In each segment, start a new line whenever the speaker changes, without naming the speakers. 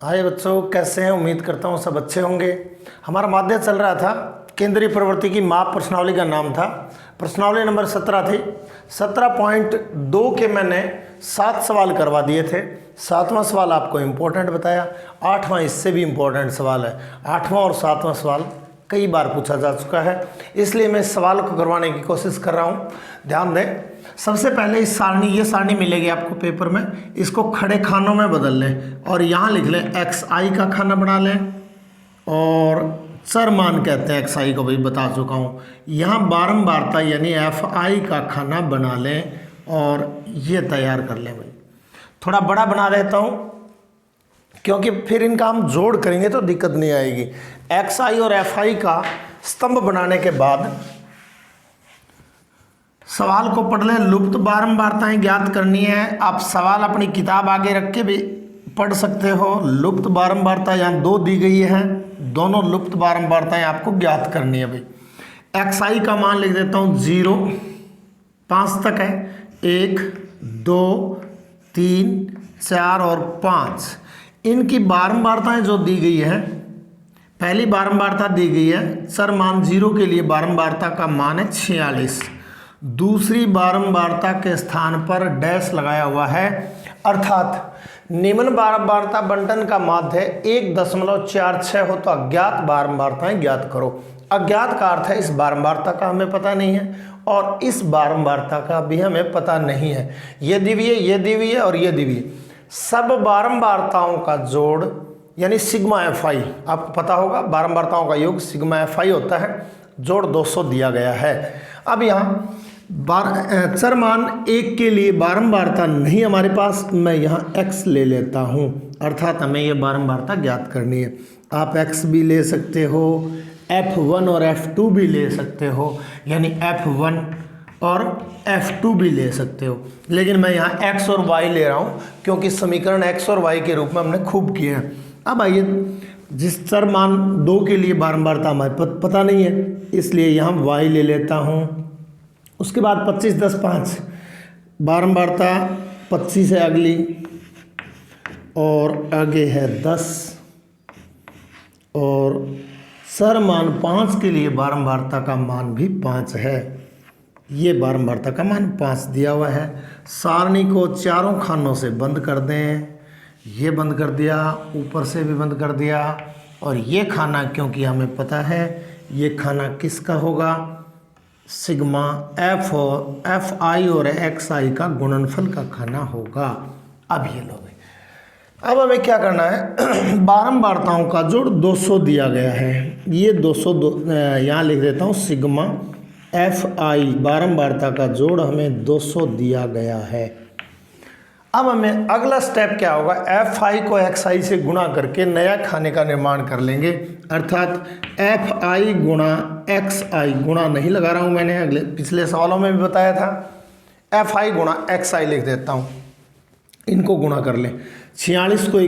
हाय बच्चों, कैसे हैं? उम्मीद करता हूँ सब अच्छे होंगे। हमारा माध्य चल रहा था, केंद्रीय प्रवृत्ति की माप प्रश्नावली का नाम था। प्रश्नावली नंबर 17 थी। 17.2 के मैंने 7 सवाल करवा दिए थे। 7वां सवाल आपको इम्पोर्टेंट बताया। 8वां इससे भी इम्पोर्टेंट सवाल है। 8वां और 7वां सवाल कई बार पूछा जा चुका है, इसलिए मैं इस सवाल को करवाने की कोशिश कर रहा हूँ। ध्यान दें, सबसे पहले इस सारणी, ये सारणी मिलेगी आपको पेपर में, इसको खड़े खानों में बदल लें और यहाँ लिख लें एक्स आई का खाना बना लें और चर मान कहते हैं एक्स आई को, भाई बता चुका हूँ। यहाँ बारंबारता यानी एफ आई का खाना बना लें और ये तैयार कर लें। भाई थोड़ा बड़ा बना देता हूँ क्योंकि फिर इनका हम जोड़ करेंगे तो दिक्कत नहीं आएगी। एक्स आई और एफ आई का स्तंभ बनाने के बाद सवाल को पढ़ लें। लुप्त बारंबारताएं ज्ञात करनी है। आप सवाल अपनी किताब आगे रख के भी पढ़ सकते हो। लुप्त बारंबारता यहाँ 2 दी गई है, दोनों लुप्त बारंबारताएं आपको ज्ञात करनी है। भाई एक्स आई का मान लिख देता हूँ 0, 5 तक है। 1, 2, 3, 4 और 5 इनकी बारंबारताएं जो दी गई है, पहली बारंबारता दी गई है चर मान 0 के लिए बारंबारता का मान है 46। दूसरी बारंबारता के स्थान पर डैश लगाया हुआ है, अर्थात निम्न बारंबारता बंटन का माध्य 1.46 हो तो अज्ञात बारंबारताएं ज्ञात करो। अज्ञात का अर्थ है इस बारंबारता का हमें पता नहीं है और इस बारंबारता का भी हमें पता नहीं है। ये दी हुई है, ये दी हुई है और ये दी हुई है। सब बारंबारताओं का जोड़ यानी सिग्मा एफ आई, आपको पता होगा बारंबारताओं का योग सिग्मा एफ आई होता है। जोड़ 200 दिया गया है। अब यहाँ चर मान 1 के लिए बारंबारता नहीं हमारे पास, मैं यहाँ x ले लेता हूँ, अर्थात हमें ये बारंबारता ज्ञात करनी है। आप x भी ले सकते हो, f1 और f2 भी ले सकते हो, यानी f1 और f2 भी ले सकते हो, लेकिन मैं यहाँ x और y ले रहा हूँ क्योंकि समीकरण x और y के रूप में हमने खूब किए हैं। अब आइए, जिस चर मान 2 के लिए बारंबारता हमें पता नहीं है, इसलिए यहाँ y ले लेता हूँ। उसके बाद 25, 10, 5 बारंबारता 25 है अगली और आगे है 10 और चर मान 5 के लिए बारंबारता का मान भी 5 है। ये बारंबारता का मान 5 दिया हुआ है। सारणी को चारों खानों से बंद कर दें। ये बंद कर दिया, ऊपर से भी बंद कर दिया और ये खाना क्योंकि हमें पता है ये खाना किसका होगा, सिग्मा एफ आई और एक्स आई का गुणनफल का खाना होगा। अब ये लो भाई, अब हमें क्या करना है, बारंबारताओं का जोड़ 200 दिया गया है। ये 200 यहाँ लिख देता हूँ, सिग्मा एफ आई बारंबारता का जोड़ हमें 200 दिया गया है। अब हमें अगला स्टेप क्या होगा, एफ आई को एक्स आई से गुणा करके नया खाने का निर्माण कर लेंगे, अर्थात एफ आई गुणा एक्स आई, गुणा नहीं लगा रहा हूँ मैंने, अगले पिछले सवालों में भी बताया था। एफ आई गुणा एक्स आई लिख देता हूँ, इनको गुणा कर लें। 46 को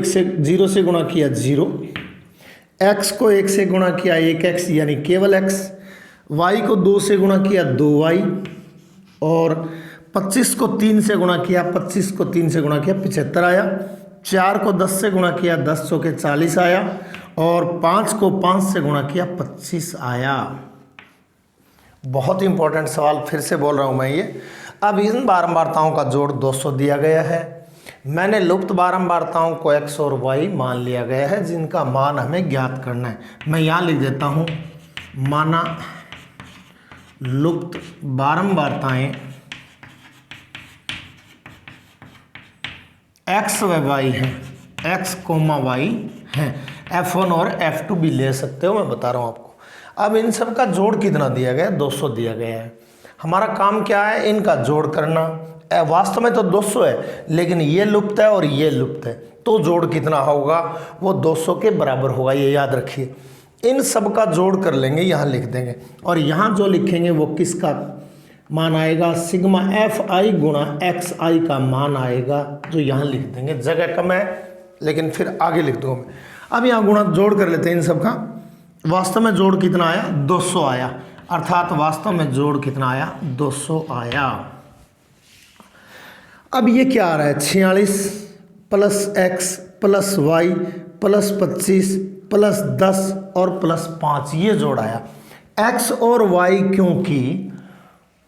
0 से गुणा किया 0, एक्स को 1 से गुणा किया 1x यानी केवल x, y को 2 से गुणा किया 2y और 25 को 3 से गुणा किया, 25 को 3 से गुणा किया 75 आया। 4 को 10 से गुणा किया 10 चौके 40 आया और 5 को 5 से गुणा किया 25 आया। बहुत इंपॉर्टेंट सवाल, फिर से बोल रहा हूँ मैं ये। अब इन बारंबारताओं का जोड़ 200 दिया गया है। मैंने लुप्त बारंबारताओं को x और y मान लिया गया है जिनका मान हमें ज्ञात करना है। मैं यहाँ लिख देता हूँ, माना लुप्त बारंबारताएं x व y हैं, x, y हैं। f1 और f2 भी ले सकते हो, मैं बता रहा हूँ आपको। अब इन सब का जोड़ कितना दिया गया है, 200 दिया गया है। हमारा काम क्या है, इनका जोड़ करना। वास्तव में तो 200 है, लेकिन ये लुप्त है और ये लुप्त है, तो जोड़ कितना होगा, वो 200 के बराबर होगा, ये याद रखिए। इन सब का जोड़ कर लेंगे, यहाँ लिख देंगे और यहाँ जो लिखेंगे वो किसका मान आएगा, सिग्मा एफ आई गुणा एक्स आई का मान आएगा, जो यहाँ लिख देंगे। जगह कम है लेकिन फिर आगे लिख दूँगा मैं। अब यहाँ गुणा जोड़ कर लेते हैं इन सब का। वास्तव में जोड़ कितना आया, 200 आया, अर्थात वास्तव में जोड़ कितना आया, 200 आया। अब ये क्या आ रहा है, 46 plus x plus y plus 25 plus 10 और प्लस 5 ये जोड़ आया। x और y क्योंकि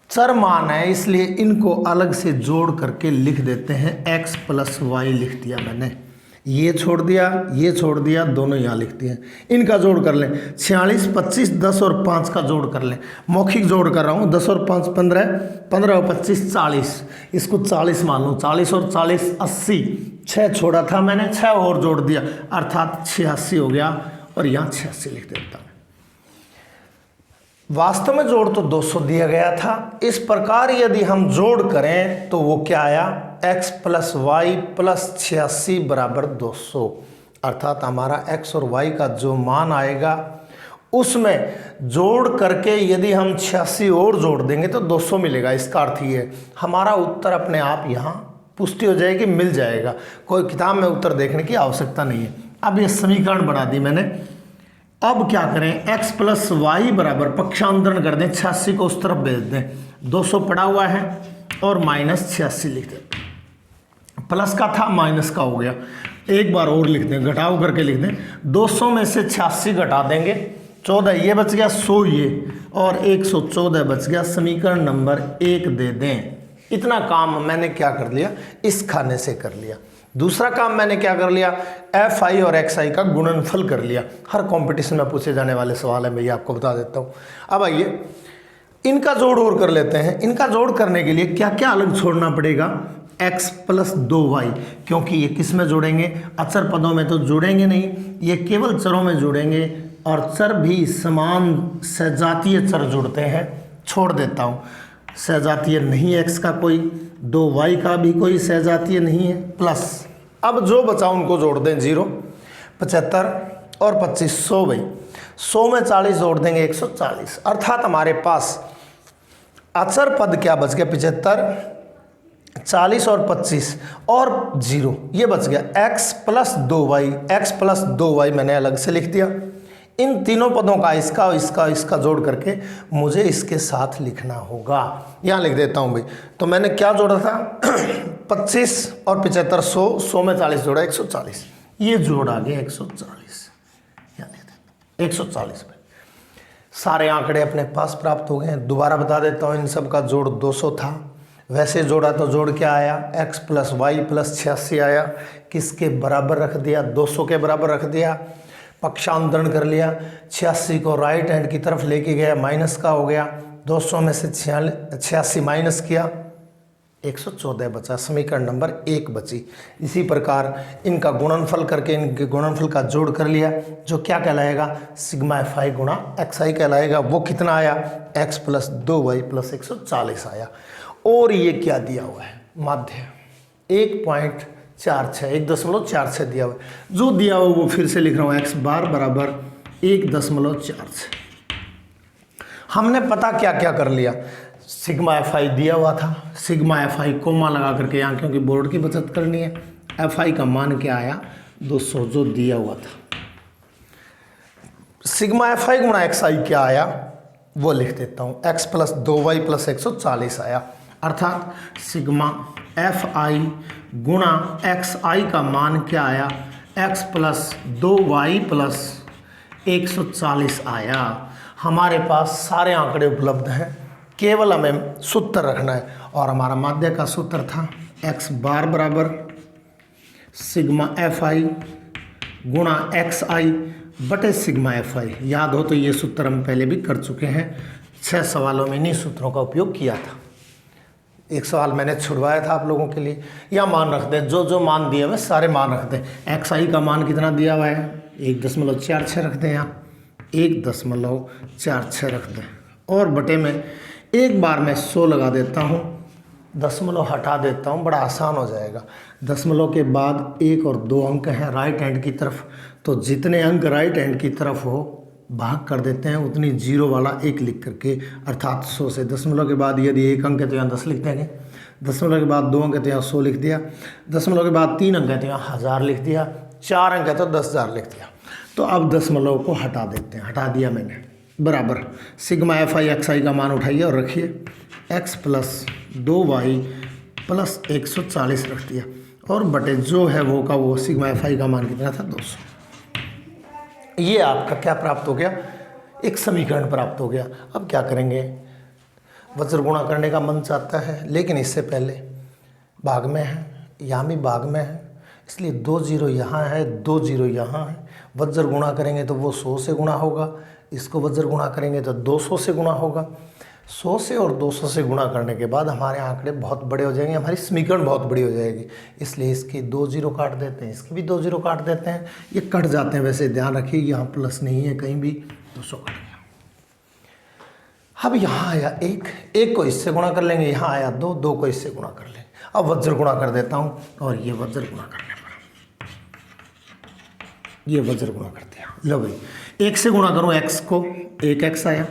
चर मान है इसलिए इनको अलग से जोड़ करके लिख देते हैं। x प्लस वाई लिख दिया मैंने, ये छोड़ दिया, दोनों यहाँ लिख दिए। इनका जोड़ कर लें 46, 25, 10 और 5 का जोड़ कर लें। मौखिक जोड़ कर रहा हूँ, 10 और 5 15, 15 और 25 40, इसको 40 मान लूँ। 40 और 40 80, 6 छोड़ा था मैंने, 6 और जोड़ दिया अर्थात 86 हो गया और यहाँ 86 लिख देता हूँ। वास्तव में जोड़ तो 200 दिया गया था। इस प्रकार यदि हम जोड़ करें तो वो क्या आया, x प्लस वाई प्लस 86 बराबर 200, अर्थात हमारा x और y का जो मान आएगा उसमें जोड़ करके यदि हम 86 और जोड़ देंगे तो 200 मिलेगा। इसका अर्थ ये है हमारा उत्तर अपने आप यहाँ पुष्टि हो जाएगी, मिल जाएगा, कोई किताब में उत्तर देखने की आवश्यकता नहीं है। अब ये समीकरण बना दी मैंने। अब क्या करें, x प्लस वाई बराबर पक्षांतरण कर दें, 86 को उस तरफ भेज दें, 200 पड़ा हुआ है और माइनस 86 लिख दें। प्लस का था माइनस का हो गया, एक बार और लिख दें, घटाव करके लिख दें। 200 में से 86 घटा देंगे, 14 ये बच गया, 100 ये और 114 बच गया। समीकरण नंबर 1 दे दें। इतना काम मैंने क्या कर लिया, इस खाने से कर लिया। दूसरा काम मैंने क्या कर लिया, एफ आई और एक्स आई का गुणनफल कर लिया। हर कंपटीशन में पूछे जाने वाले सवाल है, मैं ये आपको बता देता हूँ। अब आइए इनका जोड़ और कर लेते हैं। इनका जोड़ करने के लिए क्या क्या अलग छोड़ना पड़ेगा, x प्लस 2y, क्योंकि ये किस में जोड़ेंगे, अचर पदों में तो जोड़ेंगे नहीं, ये केवल चरों में जोड़ेंगे और चर भी समान सजातीय चर जुड़ते हैं। छोड़ देता हूँ, सजातीय नहीं x का कोई, 2y का भी कोई सजातीय नहीं है, प्लस अब जो बचा उनको जोड़ दें, 0 75 और 25 100 भाई, 100 में 40 जोड़ देंगे 140, अर्थात हमारे पास अचर पद क्या बच गया, 75 40 और 25 और 0 ये बच गया। x प्लस 2y मैंने अलग से लिख दिया। इन तीनों पदों का इसका जोड़ करके मुझे इसके साथ लिखना होगा। यहाँ लिख देता हूँ भाई। तो मैंने क्या जोड़ा था 25 और 75, 100 में 40 जोड़ा 140, ये जोड़ आ गया 140। यहाँ लिख देता 140 में सारे आंकड़े अपने पास प्राप्त हो गए। दोबारा बता देता हूँ, इन सब का जोड़ 200 था, वैसे जोड़ा तो जोड़ क्या आया, x प्लस वाई प्लस 86 आया, किसके बराबर रख दिया, 200 के बराबर रख दिया। पक्षांतरण कर लिया, 86 को राइट हैंड की तरफ लेके गया, माइनस का हो गया, 200 में से 86 माइनस किया, 114 बचा। समीकरण नंबर 1 बची। इसी प्रकार इनका गुणनफल करके इनके गुणनफल का जोड़ कर लिया, जो क्या कहलाएगा, सिग्मा एफ आई गुणा एक्स आई कहलाएगा। वो कितना आया, x प्लस 2y प्लस 140 आया। और ये क्या दिया हुआ है, माध्य 1.46 दिया हुआ है। जो दिया हुआ वो फिर से लिख रहा हूँ, x बार बराबर 1.46। हमने पता क्या क्या कर लिया, सिग्मा एफ आई दिया हुआ था, सिग्मा एफ आई कोमा लगा करके यहाँ, क्योंकि बोर्ड की बचत करनी है। एफ आई का मान क्या आया, 200 जो दिया हुआ था। सिग्मा एफ आई गुणा एक्स आई क्या आया वो लिख देता हूँ, x प्लस 2y प्लस 140 आया, अर्थात सिग्मा एफ आई गुणा एक्स आई का मान क्या आया, x प्लस 2y प्लस 140 आया। हमारे पास सारे आंकड़े उपलब्ध हैं, केवल हमें सूत्र रखना है। और हमारा माध्य का सूत्र था x बार बराबर सिग्मा एफ आई गुणा एक्स आई बटे सिग्मा एफ आई। याद हो तो ये सूत्र हम पहले भी कर चुके हैं, 6 सवालों में इन्हीं सूत्रों का उपयोग किया था। एक सवाल मैंने छुड़वाया था आप लोगों के लिए। या मान रख दें, जो मान दिए हुए सारे मान रख दें। एक्स आई का मान कितना दिया हुआ है, 1.46 रख दें, यहाँ 1.46 रख दें और बटे में एक बार मैं 100 लगा देता हूँ, दशमलव हटा देता हूँ, बड़ा आसान हो जाएगा। दशमलव के बाद 1 और 2 अंक हैं राइट हैंड की तरफ, तो जितने अंक राइट हैंड की तरफ हो भाग कर देते हैं, उतनी 0 वाला 1 लिख करके, अर्थात 100 से। दशमलव के बाद यदि 1 अंक है तो यहाँ 10 लिख देंगे, दशमलव के बाद 2 अंक है तो यहाँ 100 लिख दिया, दशमलव के बाद 3 अंक है तो यहाँ 1000 लिख दिया, 4 अंक है तो 10,000 लिख दिया। तो अब दशमलव को हटा देते हैं, हटा दिया मैंने, बराबर सिग्मा एफ आई एक्स आई का मान उठाइए और रखिए, x प्लस 2y प्लस 140 रख दिया और बटे जो है वो का वो सिग्मा एफ आई का मान कितना था, 200। ये आपका क्या प्राप्त हो गया, एक समीकरण प्राप्त हो गया। अब क्या करेंगे, वज्र गुणा करने का मन चाहता है, लेकिन इससे पहले भाग में है, यहाँ भी भाग में है, इसलिए 2 जीरो यहाँ है, 2 जीरो यहाँ है। वज्र गुणा करेंगे तो वो 100 से गुणा होगा, इसको वज्र गुणा करेंगे तो 200 से गुणा होगा। 100 से और 200 से गुणा करने के बाद हमारे आंकड़े बहुत बड़े हो जाएंगे, हमारी समीकरण बहुत बड़ी हो जाएगी। इसलिए इसके 2 जीरो काट देते हैं, इसके भी 2 जीरो काट देते हैं, ये कट जाते हैं। वैसे ध्यान रखिए यहाँ प्लस नहीं है कहीं भी, 200 कट गया। अब यहाँ आया 1, 1 को इससे गुणा कर लेंगे, यहाँ आया 2, 2 को इससे गुणा कर लेंगे। अब वज्र गुणा कर देता हूँ, और ये वज्र गुणा करने पर ये वज्र गुणा कर दिया। लो भाई, 1 से गुणा करूँ x को, 1x आया।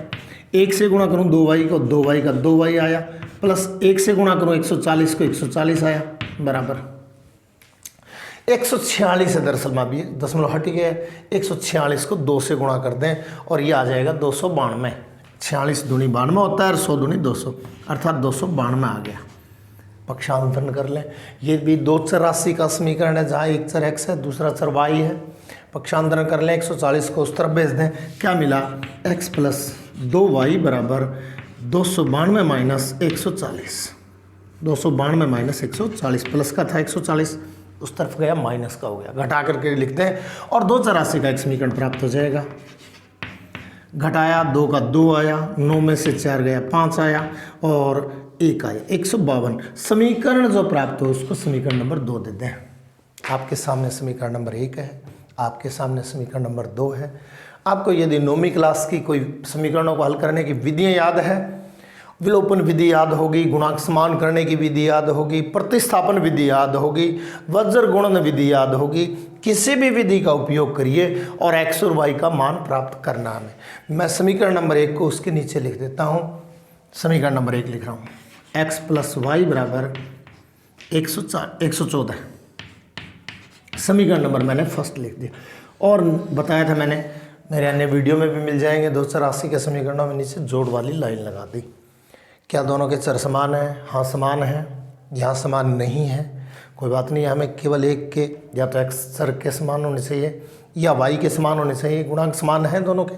1 से गुणा करूँ 2y को, 2y का 2y आया। प्लस 1 से गुणा करूँ 140 को, 140 आया, बराबर 146 है। दरअसल में भी दशमलव हट गया है। 146 को 2 से गुणा कर दें और ये आ जाएगा 292। 46 दूनी 92 होता है और 100 दूनी 200, अर्थात 292 आ गया। पक्षांतरण कर लें, ये भी 2 चर राशि का समीकरण है, जहाँ एक चर x है, दूसरा चर y है। पक्षांतरण कर लें, 140 को उस तरफ भेज दें, क्या मिला, x प्लस 2y बराबर 292 माइनस 140। 292 माइनस 140, प्लस का था 140, उस तरफ गया माइनस का हो गया। घटा करके लिखते हैं और 2 चर राशि का एक समीकरण प्राप्त हो जाएगा। घटाया, 2 का 2 आया, 9 में से 4 गया, 5 आया और 1 आया, 152। समीकरण जो प्राप्त हो उसको समीकरण नंबर 2 दे दें। आपके सामने समीकरण नंबर 1 है, आपके सामने समीकरण नंबर 2 है। आपको यदि 9वीं क्लास की कोई समीकरणों को हल करने की विधियाँ याद है, विलोपन विधि याद होगी, गुणांक समान करने की विधि याद होगी, प्रतिस्थापन विधि याद होगी, वज्र गुणन विधि याद होगी, किसी भी विधि का उपयोग करिए और x और y का मान प्राप्त करना हमें। मैं समीकरण नंबर 1 को उसके नीचे लिख देता हूँ। समीकरण नंबर 1 लिख रहा हूँ, x प्लस वाई बराबर 114। समीकरण नंबर मैंने फर्स्ट लिख दिया और बताया था मैंने, मेरे अन्य वीडियो में भी मिल जाएंगे। 2 चर राशि के समीकरणों में नीचे जोड़ वाली लाइन लगा दी। क्या दोनों के चर समान हैं? हाँ समान है। यहाँ समान नहीं है, कोई बात नहीं, हमें केवल एक के या तो x चर के समान होने चाहिए या y के समान होने चाहिए। गुणांक समान है दोनों के,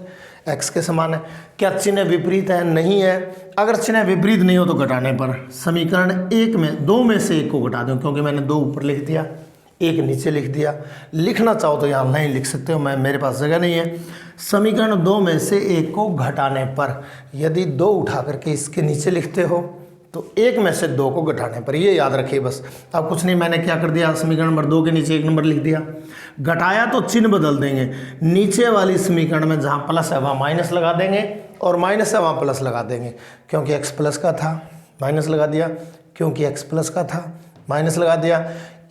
x के समान है। क्या चिन्ह विपरीत है? नहीं है। अगर चिन्ह विपरीत नहीं हो तो घटाने पर समीकरण 1 में 2 में से 1 को घटा दूँ, क्योंकि मैंने 2 ऊपर लिख दिया, 1 नीचे लिख दिया। लिखना चाहो तो यहाँ नहीं लिख सकते हो, मेरे पास जगह नहीं है। समीकरण 2 में से 1 को घटाने पर, यदि 2 उठा करके इसके नीचे लिखते हो तो 1 में से 2 को घटाने पर, ये याद रखिए बस। अब कुछ नहीं, मैंने क्या कर दिया, समीकरण नंबर 2 के नीचे 1 नंबर लिख दिया। घटाया तो चिन्ह बदल देंगे, नीचे वाली समीकरण में जहाँ प्लस है वहाँ माइनस लगा देंगे और माइनस है वहाँ प्लस लगा देंगे। क्योंकि x प्लस का था माइनस लगा दिया, क्योंकि x प्लस का था माइनस लगा दिया,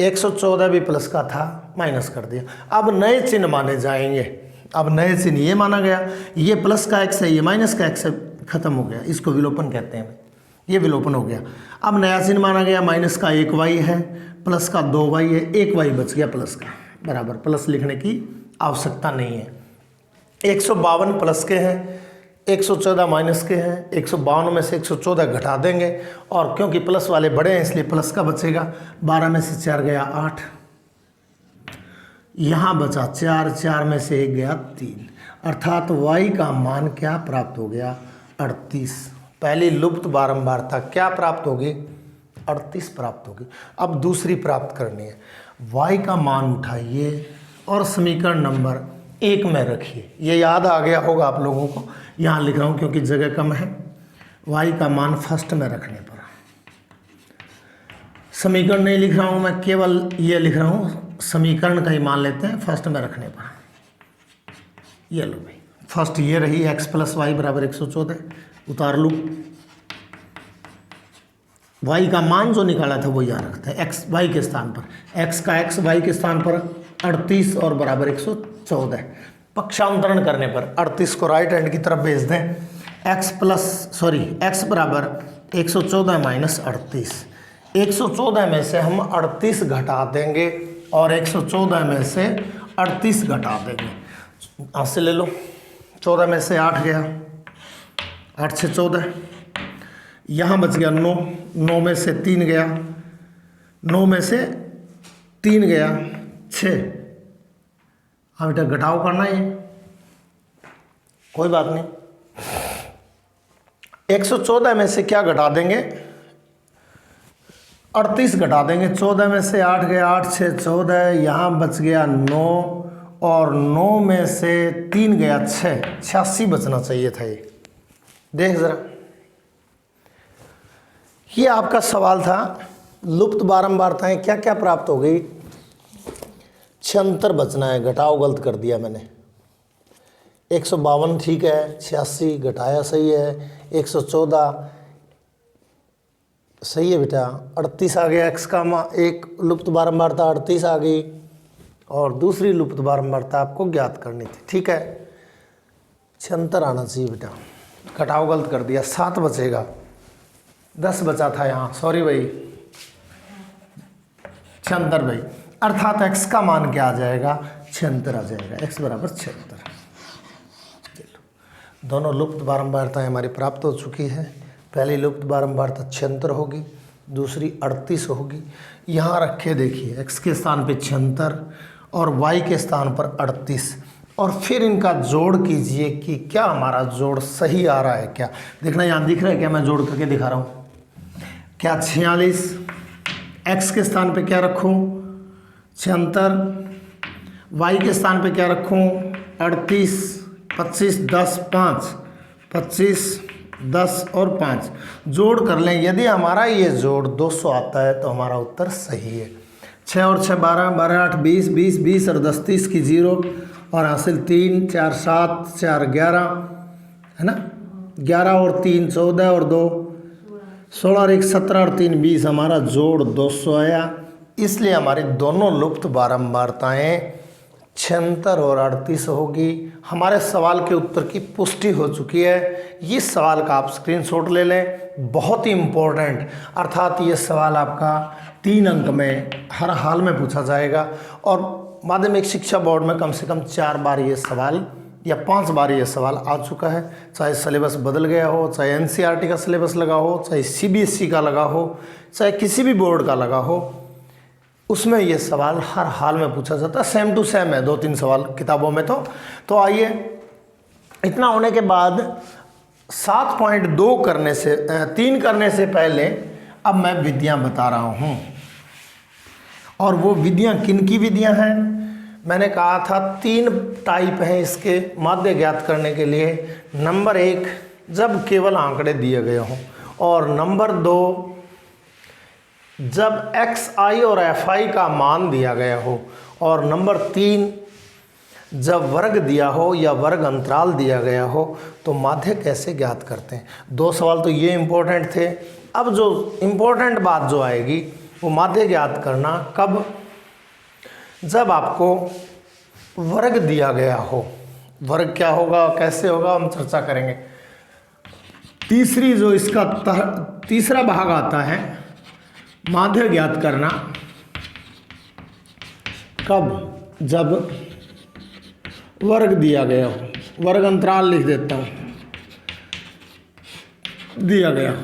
114 भी प्लस का था माइनस कर दिया। अब नए चिन्ह माने जाएंगे। अब नए चिन्ह ये माना गया, ये प्लस का x है, ये माइनस का x है, खत्म हो गया। इसको विलोपन कहते हैं, ये विलोपन हो गया। अब नया चिन्ह माना गया, माइनस का 1y है, प्लस का 2y है, 1y बच गया प्लस का, बराबर। प्लस लिखने की आवश्यकता नहीं है। 152 प्लस के हैं, 114 माइनस के हैं। 152 में से 114 घटा देंगे और क्योंकि प्लस वाले बड़े हैं इसलिए प्लस का बचेगा। 12 में से 4 गया 8, यहाँ बचा 4, 4 में से 1 गया 3, अर्थात y का मान क्या प्राप्त हो गया, 38। पहली लुप्त बारंबारता क्या प्राप्त होगी, 38 प्राप्त होगी। अब दूसरी प्राप्त करनी है, y का मान उठाइए और समीकरण नंबर 1 में रखिए। ये याद आ गया होगा आप लोगों को, यहाँ लिख रहा हूँ क्योंकि जगह कम है। y का मान फर्स्ट में रखने पर, समीकरण नहीं लिख रहा हूँ मैं, केवल ये लिख रहा हूँ, समीकरण का ही मान लेते हैं फर्स्ट में रखने पर। ये लो भाई, फर्स्ट ये रही, x प्लस वाई बराबर 114, उतार लूँ। y का मान जो निकाला था वो यहाँ रखते हैं, x y के स्थान पर, x का x y के स्थान पर 38 और बराबर 114। पक्षांतरण करने पर 38 को राइट हैंड की तरफ भेज दें, x बराबर 114 माइनस 38। 114 में से हम 38 घटा देंगे और 114 में से 38 घटा देंगे। यहाँ से ले लो, 14 में से 8 गया, 8 से 14, यहाँ बच गया 9, 9 में से 3 गया, 9 में से 3 गया 6। अब बेटा घटाव करना है, कोई बात नहीं। 114 में से क्या घटा देंगे, 38 घटा देंगे। 14 में से 8 गया, 8 6 14, यहाँ बच गया 9 और 9 में से 3 गया 6, 86 बचना चाहिए था। ये देख जरा, ये आपका सवाल था। लुप्त बारंबारताएं क्या क्या प्राप्त हो गई, 76 बचना है, घटाओ गलत कर दिया मैंने। 152 ठीक है, 86 घटाया सही है, 114 सही है बेटा, 38 आ गया। x का एक लुप्त बारंबारता 38 आ गई और दूसरी लुप्त बारंबारता आपको ज्ञात करनी थी, ठीक है। 76 आना चाहिए बेटा, घटाओ गलत कर दिया, 7 बचेगा, 10 बचा था यहाँ, सॉरी भाई, 76 भाई, अर्थात x का मान क्या आ जाएगा, 76 आ जाएगा, x बराबर 76। दोनों लुप्त बारंबारताएं हमारी प्राप्त हो चुकी है। पहली लुप्त बारंबारता 76 होगी, दूसरी 38 होगी। यहाँ रखे देखिए, x के स्थान पे 76 और y के स्थान पर 38, और फिर इनका जोड़ कीजिए कि क्या हमारा जोड़ सही आ रहा है क्या। देखना यहाँ दिख रहा है क्या, मैं जोड़ करके दिखा रहा हूँ। क्या 46, x के स्थान पे क्या रखूँ 76, y के स्थान पे क्या रखूँ 38, 25 10 5, 25 10 और 5 जोड़ कर लें। यदि हमारा ये जोड़ 200 आता है तो हमारा उत्तर सही है। 6 और 6 12, 12 8 20, 20 20 और 10 30 की 0 और हासिल 3, 4 7, 4 11 है ना, 11 और 3 14 और 2 16 और 1 17 और 3 20, हमारा जोड़ 200 आया। इसलिए हमारी दोनों लुप्त बारंबारताएं 76 और 38 होगी। हमारे सवाल के उत्तर की पुष्टि हो चुकी है। ये सवाल का आप स्क्रीनशॉट ले लें, बहुत ही इम्पोर्टेंट, अर्थात ये सवाल आपका 3 अंक में हर हाल में पूछा जाएगा और माध्यमिक शिक्षा बोर्ड में कम से कम 4 बार ये सवाल या 5 बार ये सवाल आ चुका है। चाहे सिलेबस बदल गया हो, चाहे एनसीईआरटी का सिलेबस लगा हो, चाहे सीबीएसई का लगा हो, चाहे किसी भी बोर्ड का लगा हो, उसमें ये सवाल हर हाल में पूछा जाता है। सेम टू सेम है 2-3 सवाल किताबों में। तो आइए, इतना होने के बाद 7.2 करने से 3 करने से पहले अब मैं विधियां बता रहा हूं, और वो विधियां किन की विधियां हैं। मैंने कहा था 3 टाइप हैं इसके माध्य ज्ञात करने के लिए। नंबर 1, जब केवल आंकड़े दिए गए हों, और नंबर 2, जब xi और fi का मान दिया गया हो, और नंबर 3, जब वर्ग दिया हो या वर्ग अंतराल दिया गया हो। तो माध्य कैसे ज्ञात करते हैं। 2 सवाल तो ये इम्पोर्टेंट थे। अब जो इम्पोर्टेंट बात जो आएगी वो माध्य ज्ञात करना कब, जब आपको वर्ग दिया गया हो। वर्ग क्या होगा, कैसे होगा, हम चर्चा करेंगे। तीसरी जो इसका तीसरा भाग आता है, माध्य ज्ञात करना कब, जब वर्ग दिया गया हो। वर्ग अंतराल लिख देता हूं, दिया गया।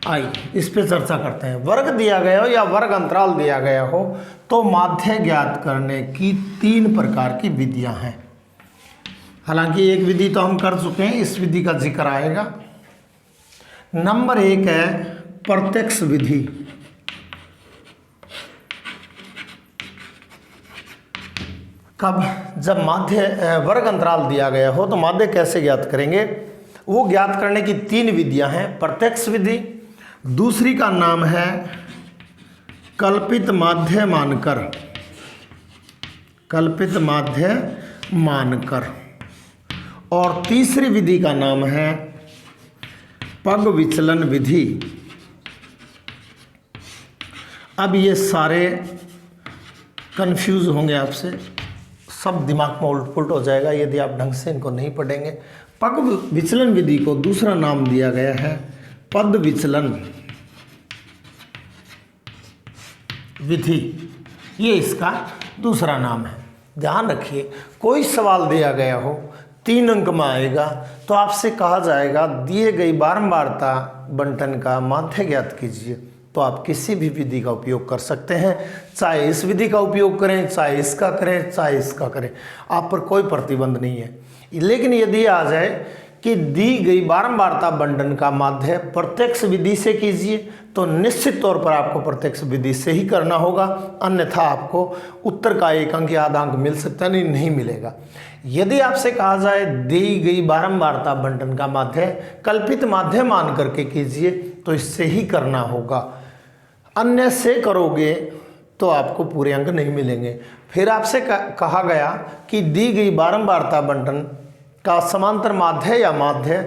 आई इस पे चर्चा करते हैं। वर्ग दिया गया हो या वर्ग अंतराल दिया गया हो तो माध्य ज्ञात करने की 3 प्रकार की विधियां हैं। हालांकि एक विधि तो हम कर चुके हैं, इस विधि का जिक्र आएगा। नंबर 1 है प्रत्यक्ष विधि। कब, जब माध्य वर्ग अंतराल दिया गया हो तो माध्य कैसे ज्ञात करेंगे। वो ज्ञात करने की 3 विधियां हैं। प्रत्यक्ष विधि, दूसरी का नाम है कल्पित माध्य मानकर, कल्पित माध्य मानकर, और तीसरी विधि का नाम है पग विचलन विधि। अब ये सारे कंफ्यूज होंगे आपसे, सब दिमाग में उलट पुलट हो जाएगा यदि आप ढंग से इनको नहीं पढ़ेंगे। पग विचलन विधि को दूसरा नाम दिया गया है पद विचलन विधि, ये इसका दूसरा नाम है। ध्यान रखिए, कोई सवाल दिया गया हो 3 अंक में आएगा तो आपसे कहा जाएगा दिए गई बारंबारता बंटन का माध्य ज्ञात कीजिए। तो आप किसी भी विधि का उपयोग कर सकते हैं, चाहे इस विधि का उपयोग करें, चाहे इसका करें, चाहे इसका करें, आप पर कोई प्रतिबंध नहीं है। लेकिन यदि आ जाए कि दी गई बारंबारता बंटन का माध्य प्रत्यक्ष विधि से कीजिए, तो निश्चित तौर पर आपको प्रत्यक्ष विधि से ही करना होगा, अन्यथा आपको उत्तर का 1 अंक या आधा अंक मिल सकता है, नहीं मिलेगा। यदि आपसे कहा जाए दी गई बारंबारता बंटन का माध्य कल्पित माध्य मान करके कीजिए, तो इससे ही करना होगा, अन्य से करोगे तो आपको पूरे अंक नहीं मिलेंगे। फिर आपसे कहा गया कि दी गई बारंबारता बंटन का समांतर माध्य या माध्य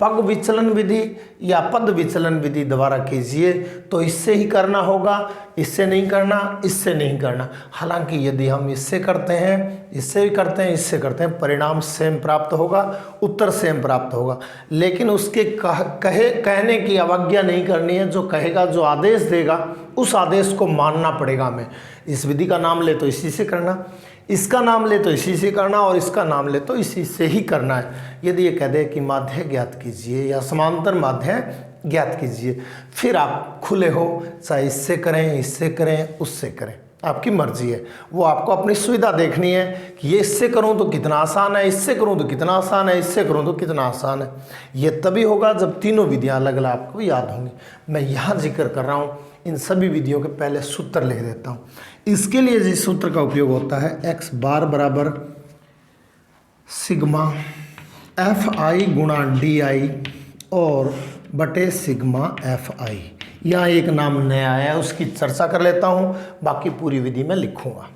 पग विचलन विधि या पद विचलन विधि द्वारा कीजिए, तो इससे ही करना होगा, इससे नहीं करना, इससे नहीं करना। हालांकि यदि हम इससे करते हैं, इससे भी करते हैं, इससे करते हैं, परिणाम सेम प्राप्त होगा, उत्तर सेम प्राप्त होगा। लेकिन उसके कहने की अवज्ञा नहीं करनी है। जो कहेगा, जो आदेश देगा, उस आदेश को मानना पड़ेगा हमें। इस विधि का नाम ले तो इसी से करना, इसका नाम ले तो इसी से करना, और इसका नाम ले तो इसी से ही करना है। यदि ये कह दे कि माध्य ज्ञात कीजिए या समांतर माध्य ज्ञात कीजिए, फिर आप खुले हो, चाहे इससे करें, इससे करें, उससे करें, आपकी मर्जी है। वो आपको अपनी सुविधा देखनी है कि ये इससे करूं तो कितना आसान है, इससे करूं तो कितना आसान है, इससे करूं तो कितना आसान है। ये तभी होगा जब तीनों विधियां अलग अलग आपको याद होंगी। मैं यहाँ जिक्र कर रहा हूँ, इन सभी विधियों के पहले सूत्र लिख देता हूँ। इसके लिए जिस सूत्र का उपयोग होता है, x बार बराबर सिग्मा fi गुणा di और बटे सिग्मा fi। यहाँ एक नाम नया आया है, उसकी चर्चा कर लेता हूँ, बाकी पूरी विधि में लिखूँगा।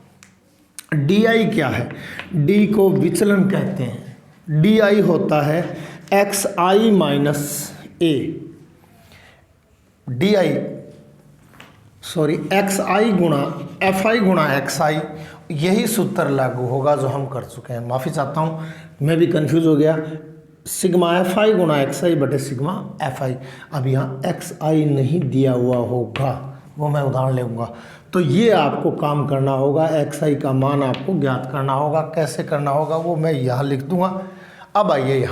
di क्या है? d को विचलन कहते हैं। di होता है xi माइनस a, xi गुणा fi गुणा xi। यही सूत्र लागू होगा जो हम कर चुके हैं। माफ़ी चाहता हूँ, मैं भी कंफ्यूज हो गया। सिग्मा fi गुणा xi बटे सिग्मा fi। अब यहाँ xi नहीं दिया हुआ होगा, वो मैं उदाहरण लूँगा। तो ये आपको काम करना होगा, xi का मान आपको ज्ञात करना होगा। कैसे करना होगा वो मैं यहाँ लिख दूँगा। अब आइए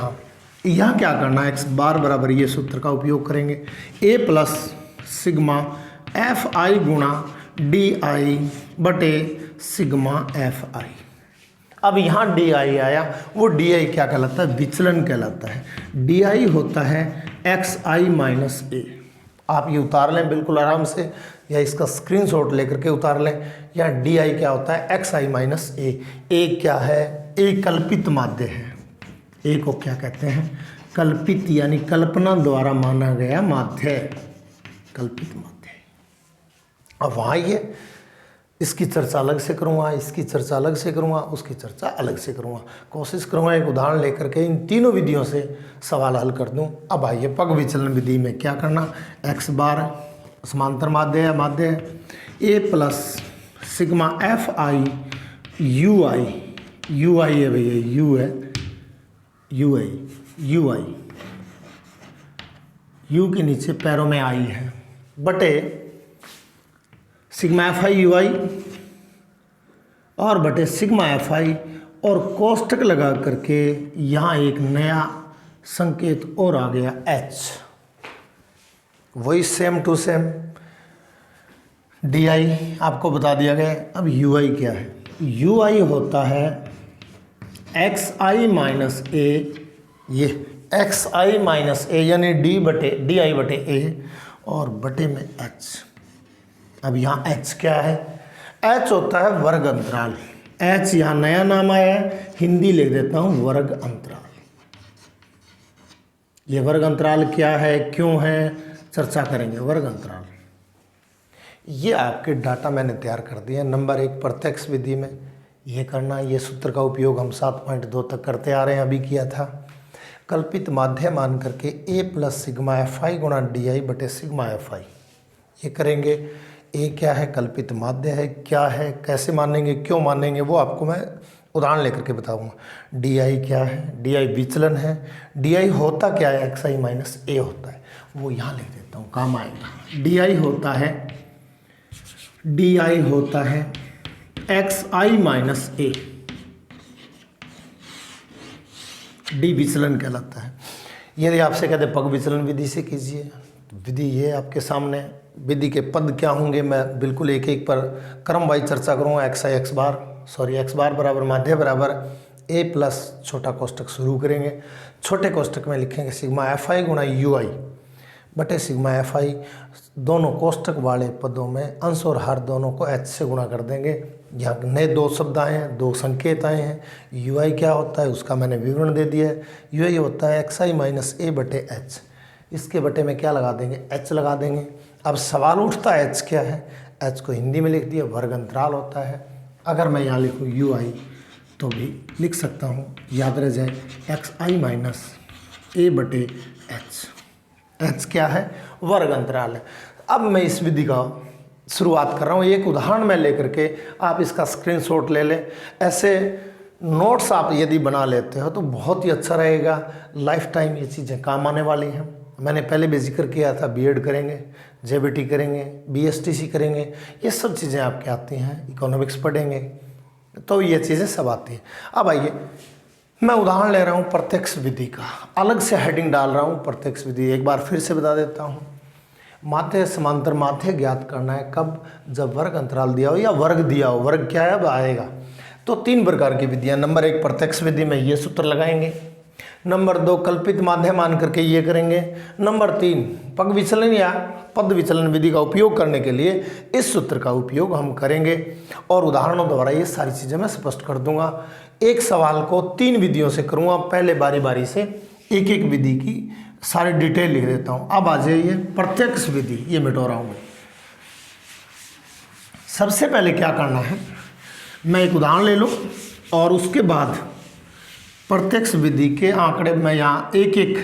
यहाँ क्या करना है, x बार बराबर ये सूत्र का उपयोग करेंगे, a प्लस सिग्मा fi गुणा di बटे सिग्मा fi। अब यहाँ di आया, वो di क्या कहलाता है? विचलन कहलाता है। di होता है xi माइनस a। आप ये उतार लें बिल्कुल आराम से, या इसका स्क्रीनशॉट लेकर के उतार लें। यहाँ di क्या होता है? xi minus a। a क्या है? a कल्पित माध्य है। a को क्या कहते हैं? कल्पित, यानी कल्पना द्वारा माना गया माध्य, कल्पित माध्य। अब वहाँ ये इसकी चर्चा अलग से करूँगा, इसकी चर्चा अलग से करूँगा, उसकी चर्चा अलग से करूँगा। कोशिश करूँगा एक उदाहरण लेकर के इन तीनों विधियों से सवाल हल कर दूँ। अब आइए पग विचलन विधि में क्या करना, x बार समांतर माध्य है, माध्य है, a plus sigma fi ui है भैया, u है, ui u के नीचे पैरों में i है, बटे सिग्मा fi ui और बटे सिग्मा fi, और कोष्टक लगा करके यहाँ एक नया संकेत और आ गया h। वही सेम टू सेम di आपको बता दिया गया। अब ui क्या है? ui होता है xi माइनस a, ये xi माइनस a यानी di बटे a और बटे में h। अब यहाँ h क्या है? h होता है वर्ग अंतराल। h यहाँ नया नाम आया है, हिंदी लिख देता हूँ वर्ग अंतराल। ये वर्ग अंतराल क्या है, क्यों है, चर्चा करेंगे। वर्ग अंतराल ये आपके डाटा मैंने तैयार कर दिए। नंबर 1 प्रत्यक्ष विधि में ये करना, ये सूत्र का उपयोग हम 7.2 तक करते आ रहे हैं, अभी किया था। कल्पित माध्य मान करके a प्लस सिग्मा fi गुणा di बटे सिग्मा fi ये करेंगे। ए क्या है? कल्पित माध्य है। क्या है, कैसे मानेंगे, क्यों मानेंगे, वो आपको मैं उदाहरण लेकर के बताऊंगा। di क्या है? di विचलन है। di होता क्या है? xi माइनस a होता है, वो यहाँ लिख देता हूँ, काम आएगा। di होता है xi माइनस a, d विचलन कहलाता है। यदि आपसे कहते पग विचलन विधि से कीजिए, तो विधि ये आपके सामने विधि के पद क्या होंगे मैं बिल्कुल एक एक पर क्रम वाइज चर्चा करूँगा। एक्स बार बराबर माध्य बराबर ए प्लस छोटा कोष्टक शुरू करेंगे। छोटे कोष्टक में लिखेंगे सिग्मा एफ आई गुणा यू आई बटे सिग्मा एफ आई। दोनों कोष्टक वाले पदों में अंश और हर दोनों को एच से गुणा कर देंगे। यहाँ नए दो शब्द आए हैं, दो संकेत आए हैं। यू आई क्या होता है उसका मैंने विवरण दे दिया है। यू आई होता है एक्स आई माइनस ए बटे एच। इसके बटे में क्या लगा देंगे, एच लगा देंगे। अब सवाल उठता है एच क्या है। एच को हिंदी में लिख दिया, वर्ग अंतराल होता है। अगर मैं यहाँ लिखूँ यू आई तो भी लिख सकता हूँ, याद रह जाए एक्स आई माइनस ए बटे एच। एच क्या है, वर्ग अंतराल है। अब मैं इस विधि का शुरुआत कर रहा हूँ। एक उदाहरण मैं लेकर के आप इसका स्क्रीनशॉट ले लें। ऐसे नोट्स आप यदि बना लेते हो तो बहुत ही अच्छा रहेगा। लाइफ टाइम ये चीज़ें काम आने वाली हैं। मैंने पहले भी जिक्र किया था, बीएड करेंगे, जेबीटी करेंगे, बीएसटीसी करेंगे, ये सब चीज़ें आपके आती हैं। इकोनॉमिक्स पढ़ेंगे तो ये चीज़ें सब आती हैं। अब आइए मैं उदाहरण ले रहा हूँ प्रत्यक्ष विधि का, अलग से हेडिंग डाल रहा हूँ प्रत्यक्ष विधि। एक बार फिर से बता देता हूँ। माध्य समांतर माध्य ज्ञात करना है कब, जब वर्ग अंतराल दिया हो या वर्ग दिया हो। वर्ग क्या है अब आएगा। तो 3 प्रकार की विधियाँ। नंबर 1 प्रत्यक्ष विधि में ये सूत्र लगाएंगे। नंबर 2 कल्पित माध्य मान करके ये करेंगे। नंबर 3 पग विचलन या पद विचलन विधि का उपयोग करने के लिए इस सूत्र का उपयोग हम करेंगे और उदाहरणों द्वारा ये सारी चीज़ें मैं स्पष्ट कर दूंगा। एक सवाल को 3 विधियों से करूँगा। पहले बारी बारी से एक एक विधि की सारी डिटेल लिख देता हूँ। अब आ जाइए प्रत्यक्ष विधि, ये मिटो रहा हूँ मैं। सबसे पहले क्या करना है, मैं एक उदाहरण ले लूँ और उसके बाद प्रत्यक्ष विधि के आंकड़े में यहाँ एक एक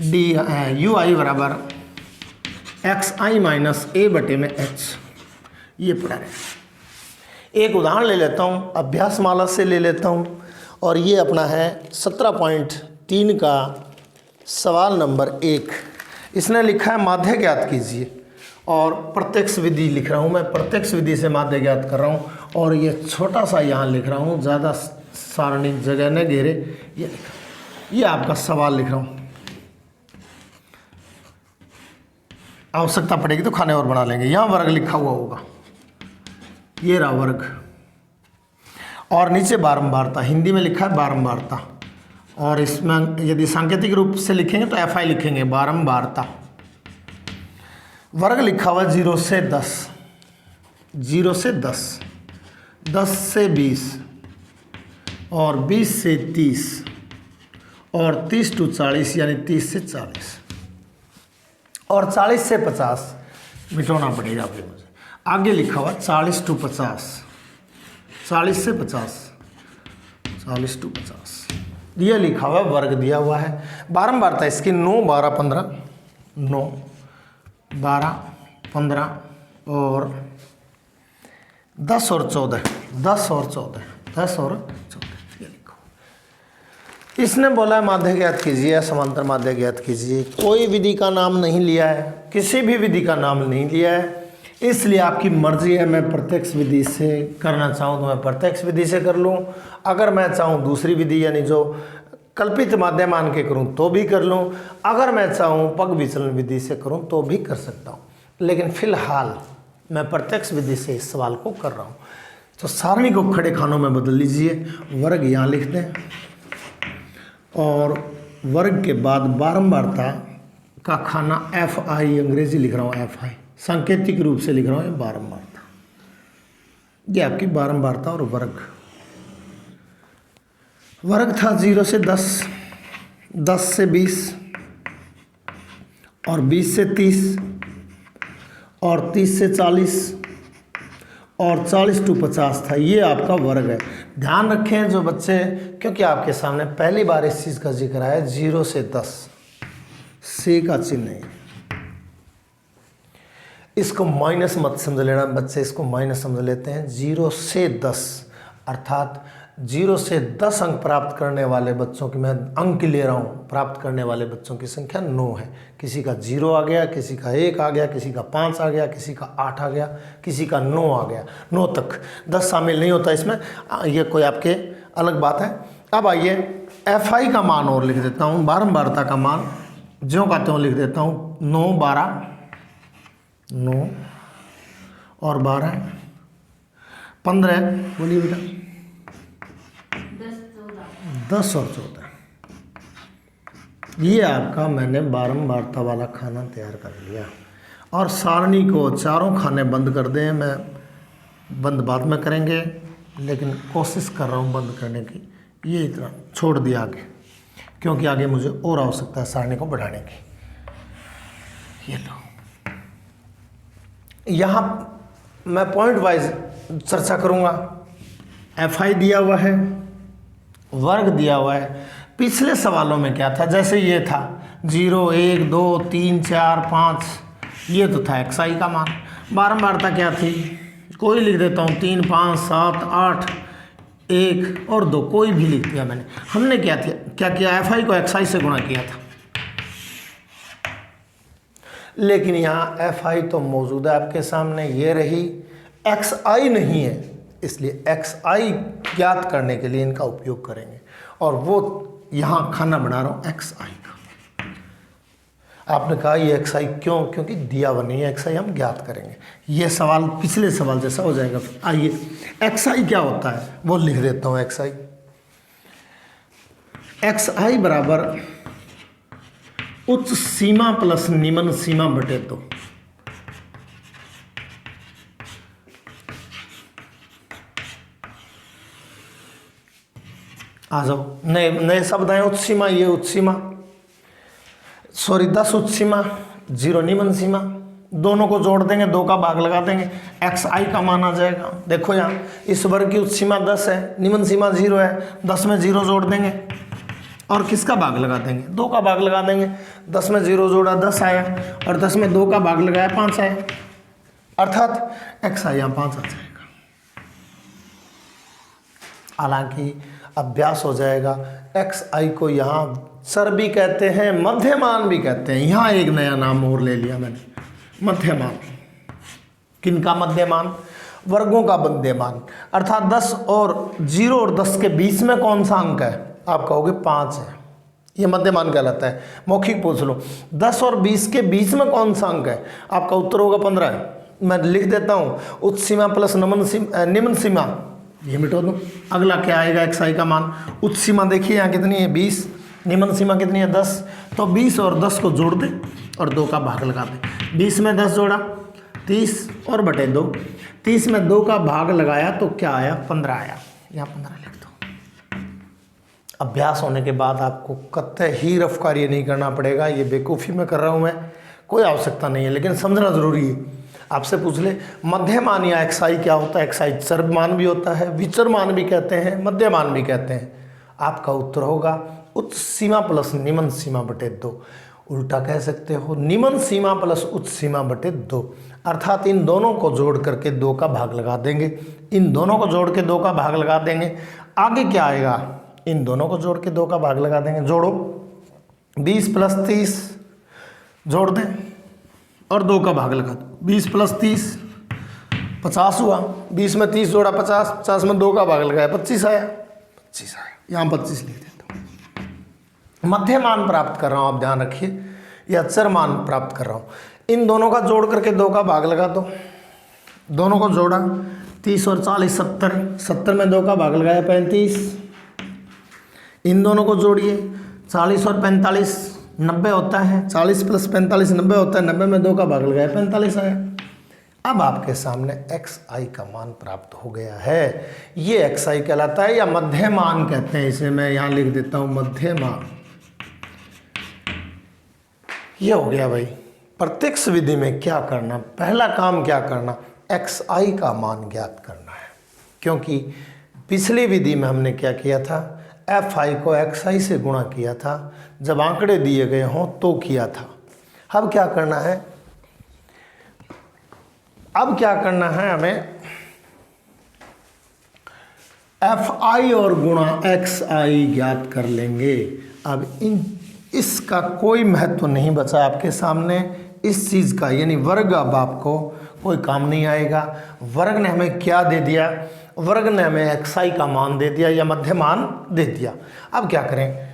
डी यू आई बराबर एक्स आई माइनस ए बटे में एच ये पढ़ा रहे। एक उदाहरण ले लेता हूँ, अभ्यास माला से ले लेता हूँ और ये अपना है 17.3 का सवाल नंबर 1। इसने लिखा है माध्य ज्ञात कीजिए और प्रत्यक्ष विधि लिख रहा हूँ मैं। प्रत्यक्ष विधि से माध्य ज्ञात कर रहा हूँ और ये छोटा सा यहाँ लिख रहा हूँ, ज़्यादा सारणी जगह न घेरे। ये आपका सवाल लिख रहा हूँ। आवश्यकता पड़ेगी तो खाने और बना लेंगे। यहाँ वर्ग लिखा हुआ होगा, ये रहा वर्ग और नीचे बारंबारता, हिंदी में लिखा है बारंबारता और इसमें यदि सांकेतिक रूप से लिखेंगे तो एफ आई लिखेंगे बारंबारता। वर्ग लिखा हुआ 0 से 10, 0 से 10, 10 से 20 और 20 से 30 और 30 to 40 यानी 30 से 40 और 40 से 50 मिटाना पड़ेगा फिर मुझे। आगे लिखा हुआ 40 to 50, 40 से 50, 40 to 50 ये लिखा हुआ वर्ग दिया हुआ है। बारंबारता इसकी 9, 12, 15, 9, 12, 15 और 10 और 14, 10 और 14, 10 और 14 ये लिखो। इसने बोला है माध्य ज्ञात कीजिए, समांतर माध्य ज्ञात कीजिए। कोई विधि का नाम नहीं लिया है, किसी भी विधि का नाम नहीं लिया है, इसलिए आपकी मर्जी है। मैं प्रत्यक्ष विधि से करना चाहूँ तो मैं प्रत्यक्ष विधि से कर लूँ, अगर मैं चाहूँ दूसरी विधि यानी जो कल्पित माध्य मान के करूँ तो भी कर लूँ, अगर मैं चाहूँ पग विचलन विधि से करूँ तो भी कर सकता हूँ। लेकिन फिलहाल मैं प्रत्यक्ष विधि से इस सवाल को कर रहा हूँ। तो सारणी को खड़े खानों में बदल लीजिए, वर्ग यहाँ लिख दें और वर्ग के बाद बारंबारता का खाना एफ आई, अंग्रेजी लिख रहा हूँ एफ आई, सांकेतिक रूप से लिख रहा हूँ बारंबारता। ये आपकी बारंबारता और वर्ग। वर्ग था 0 से 10, 10 से 20 और 20 से 30 और 30 से 40 और 40 to 50 था। ये आपका वर्ग है। ध्यान रखें जो बच्चे, क्योंकि आपके सामने पहली बार इस चीज़ का जिक्र आया 0 से 10, से का चिन्ह है, इसको माइनस मत समझ लेना बच्चे, इसको माइनस समझ लेते हैं। 0 से 10 अर्थात 0 से 10 अंक प्राप्त करने वाले बच्चों की मैं अंक ले रहा हूँ, प्राप्त करने वाले बच्चों की संख्या 9 है। किसी का 0 आ गया, किसी का 1 आ गया, किसी का 5 आ गया, किसी का 8 आ गया, किसी का 9 आ गया। 9 तक, 10 शामिल नहीं होता इसमें, ये कोई आपके अलग बात है। अब आइए एफ आई का मान और लिख देता हूँ, बारंबारता का मान ज्यों का त्यों लिख देता हूँ। 9, 12, 9 और 12 15, बोलिए बेटा 10 और 14। ये आपका मैंने बारंबारता वाला खाना तैयार कर लिया। और सारणी को चारों खाने बंद कर दें, मैं बंद बाद में करेंगे लेकिन कोशिश कर रहा हूँ बंद करने की। ये इतना छोड़ दिया आगे, क्योंकि आगे मुझे और आवश्यकता है सारणी को बढ़ाने की। ये लो, यहाँ मैं पॉइंट वाइज चर्चा करूँगा। FI दिया हुआ है, वर्ग दिया हुआ है। पिछले सवालों में क्या था, जैसे ये था 0 1 2 3 4 5, ये तो था XI का मान। बारंबारता क्या थी, कोई लिख देता हूँ 3 5 7 8 1 और 2, कोई भी लिख दिया मैंने। हमने क्या किया, FI को XI से गुणा किया था। लेकिन यहाँ FI तो मौजूद है आपके सामने, ये रही, XI नहीं है, इसलिए XI ज्ञात करने के लिए इनका उपयोग करेंगे। और वो यहाँ खाना बना रहा हूँ XI का। आपने कहा ये XI क्यों, क्योंकि दिया हुआ नहीं है, XI हम ज्ञात करेंगे। ये सवाल पिछले सवाल जैसा हो जाएगा। आइए, XI क्या होता है वो लिख देता हूँ। XI बराबर उच्च सीमा प्लस निम्न सीमा बटे 2। आ जाओ, नए शब्द हैं। उच्च सीमा, ये उच्च सीमा, सॉरी 10 उच्च सीमा, 0 निम्न सीमा, दोनों को जोड़ देंगे, 2 का भाग लगा देंगे, XI का मान आ जाएगा। देखो यहाँ इस वर्ग की उच्च सीमा 10 है, निम्न सीमा 0 है, 10 में 0 जोड़ देंगे और किसका भाग लगा देंगे, 2 का भाग लगा देंगे। 10 में 0 जोड़ा 10 आया और 10 में 2 का भाग लगाया 5 आया, अर्थात XI यहाँ 5 आ जाएगा। हालांकि अभ्यास हो जाएगा। XI को यहाँ चर भी कहते हैं, मध्यमान भी कहते हैं। यहाँ एक नया नाम और ले लिया मैंने, मध्यमान। किनका मध्यमान, वर्गों का मध्यमान। अर्थात 10 और 0 और 10 के बीच में कौन सा अंक है, आप कहोगे 5 है, ये मध्यमान कहलाता है। मौखिक पूछ लो 10 और 20 के बीच में कौन सा अंक है, आपका उत्तर होगा 15 है। मैं लिख देता हूँ उच्च सीमा प्लस निम्न सीमा, ये मिटो दो। अगला क्या आएगा, XI का मान। उच्च सीमा देखिए यहाँ कितनी है 20, निम्न सीमा कितनी है 10, तो 20 और 10 को जोड़ दे और 2 का भाग लगा दे। 20 में 10 जोड़ा 30 और बटे 2, 30 में 2 का भाग लगाया तो क्या आया, 15 आया। यहाँ 15 लिख दो। अभ्यास होने के बाद आपको कतई ही रफ कार्य नहीं करना पड़ेगा। ये बेवकूफ़ी में कर रहा हूँ मैं, कोई आवश्यकता नहीं है, लेकिन समझना ज़रूरी है। आपसे पूछ ले मध्यमान या XI क्या होता है। XI चर मान भी होता है, विचर मान भी कहते हैं, मध्यमान भी कहते हैं। आपका उत्तर होगा उच्च सीमा प्लस निम्न सीमा बटे 2। उल्टा कह सकते हो निम्न सीमा प्लस उच्च सीमा बटे 2, अर्थात इन दोनों को जोड़ करके 2 का भाग लगा देंगे। इन दोनों को जोड़ के 2 का भाग लगा देंगे। आगे क्या आएगा, इन दोनों को जोड़ के 2 का भाग लगा देंगे। जोड़ो 20 प्लस 30 जोड़ दें और 2 का भाग लगा दो। 20 प्लस 30 50 हुआ, 20 में 30 जोड़ा 50, 50 में 2 का भाग लगाया 25 आया, 25 आया। यहाँ 25 लिख देता हूँ। मध्य मान प्राप्त कर रहा हूँ, आप ध्यान रखिए, या चर मान प्राप्त कर रहा हूँ। इन दोनों का जोड़ करके 2 का भाग लगा दो। दोनों को जोड़ा 30 और 40 70, 70 में 2 का भाग लगाया 35। इन दोनों को जोड़िए 40 और 45 90 होता है, 40 प्लस 45 90 होता है, 90 में 2 का भाग लगाया 45 आया। अब आपके सामने XI का मान प्राप्त हो गया है। ये XI कहलाता है या मध्य मान कहते हैं इसे। मैं यहाँ लिख देता हूँ मध्य मान। ये हो गया भाई। प्रत्यक्ष विधि में क्या करना, पहला काम क्या करना, XI का मान ज्ञात करना है। क्योंकि पिछली विधि में हमने क्या किया था, FI को XI से गुणा किया था, जब आंकड़े दिए गए हों तो किया था। अब क्या करना है, अब क्या करना है हमें, FI और गुणा XI ज्ञात कर लेंगे। अब इसका कोई महत्व नहीं बचा आपके सामने इस चीज़ का, यानी वर्ग अब आपको कोई काम नहीं आएगा। वर्ग ने हमें क्या दे दिया, वर्ग ने हमें XI का मान दे दिया या मध्य मान दे दिया। अब क्या करें,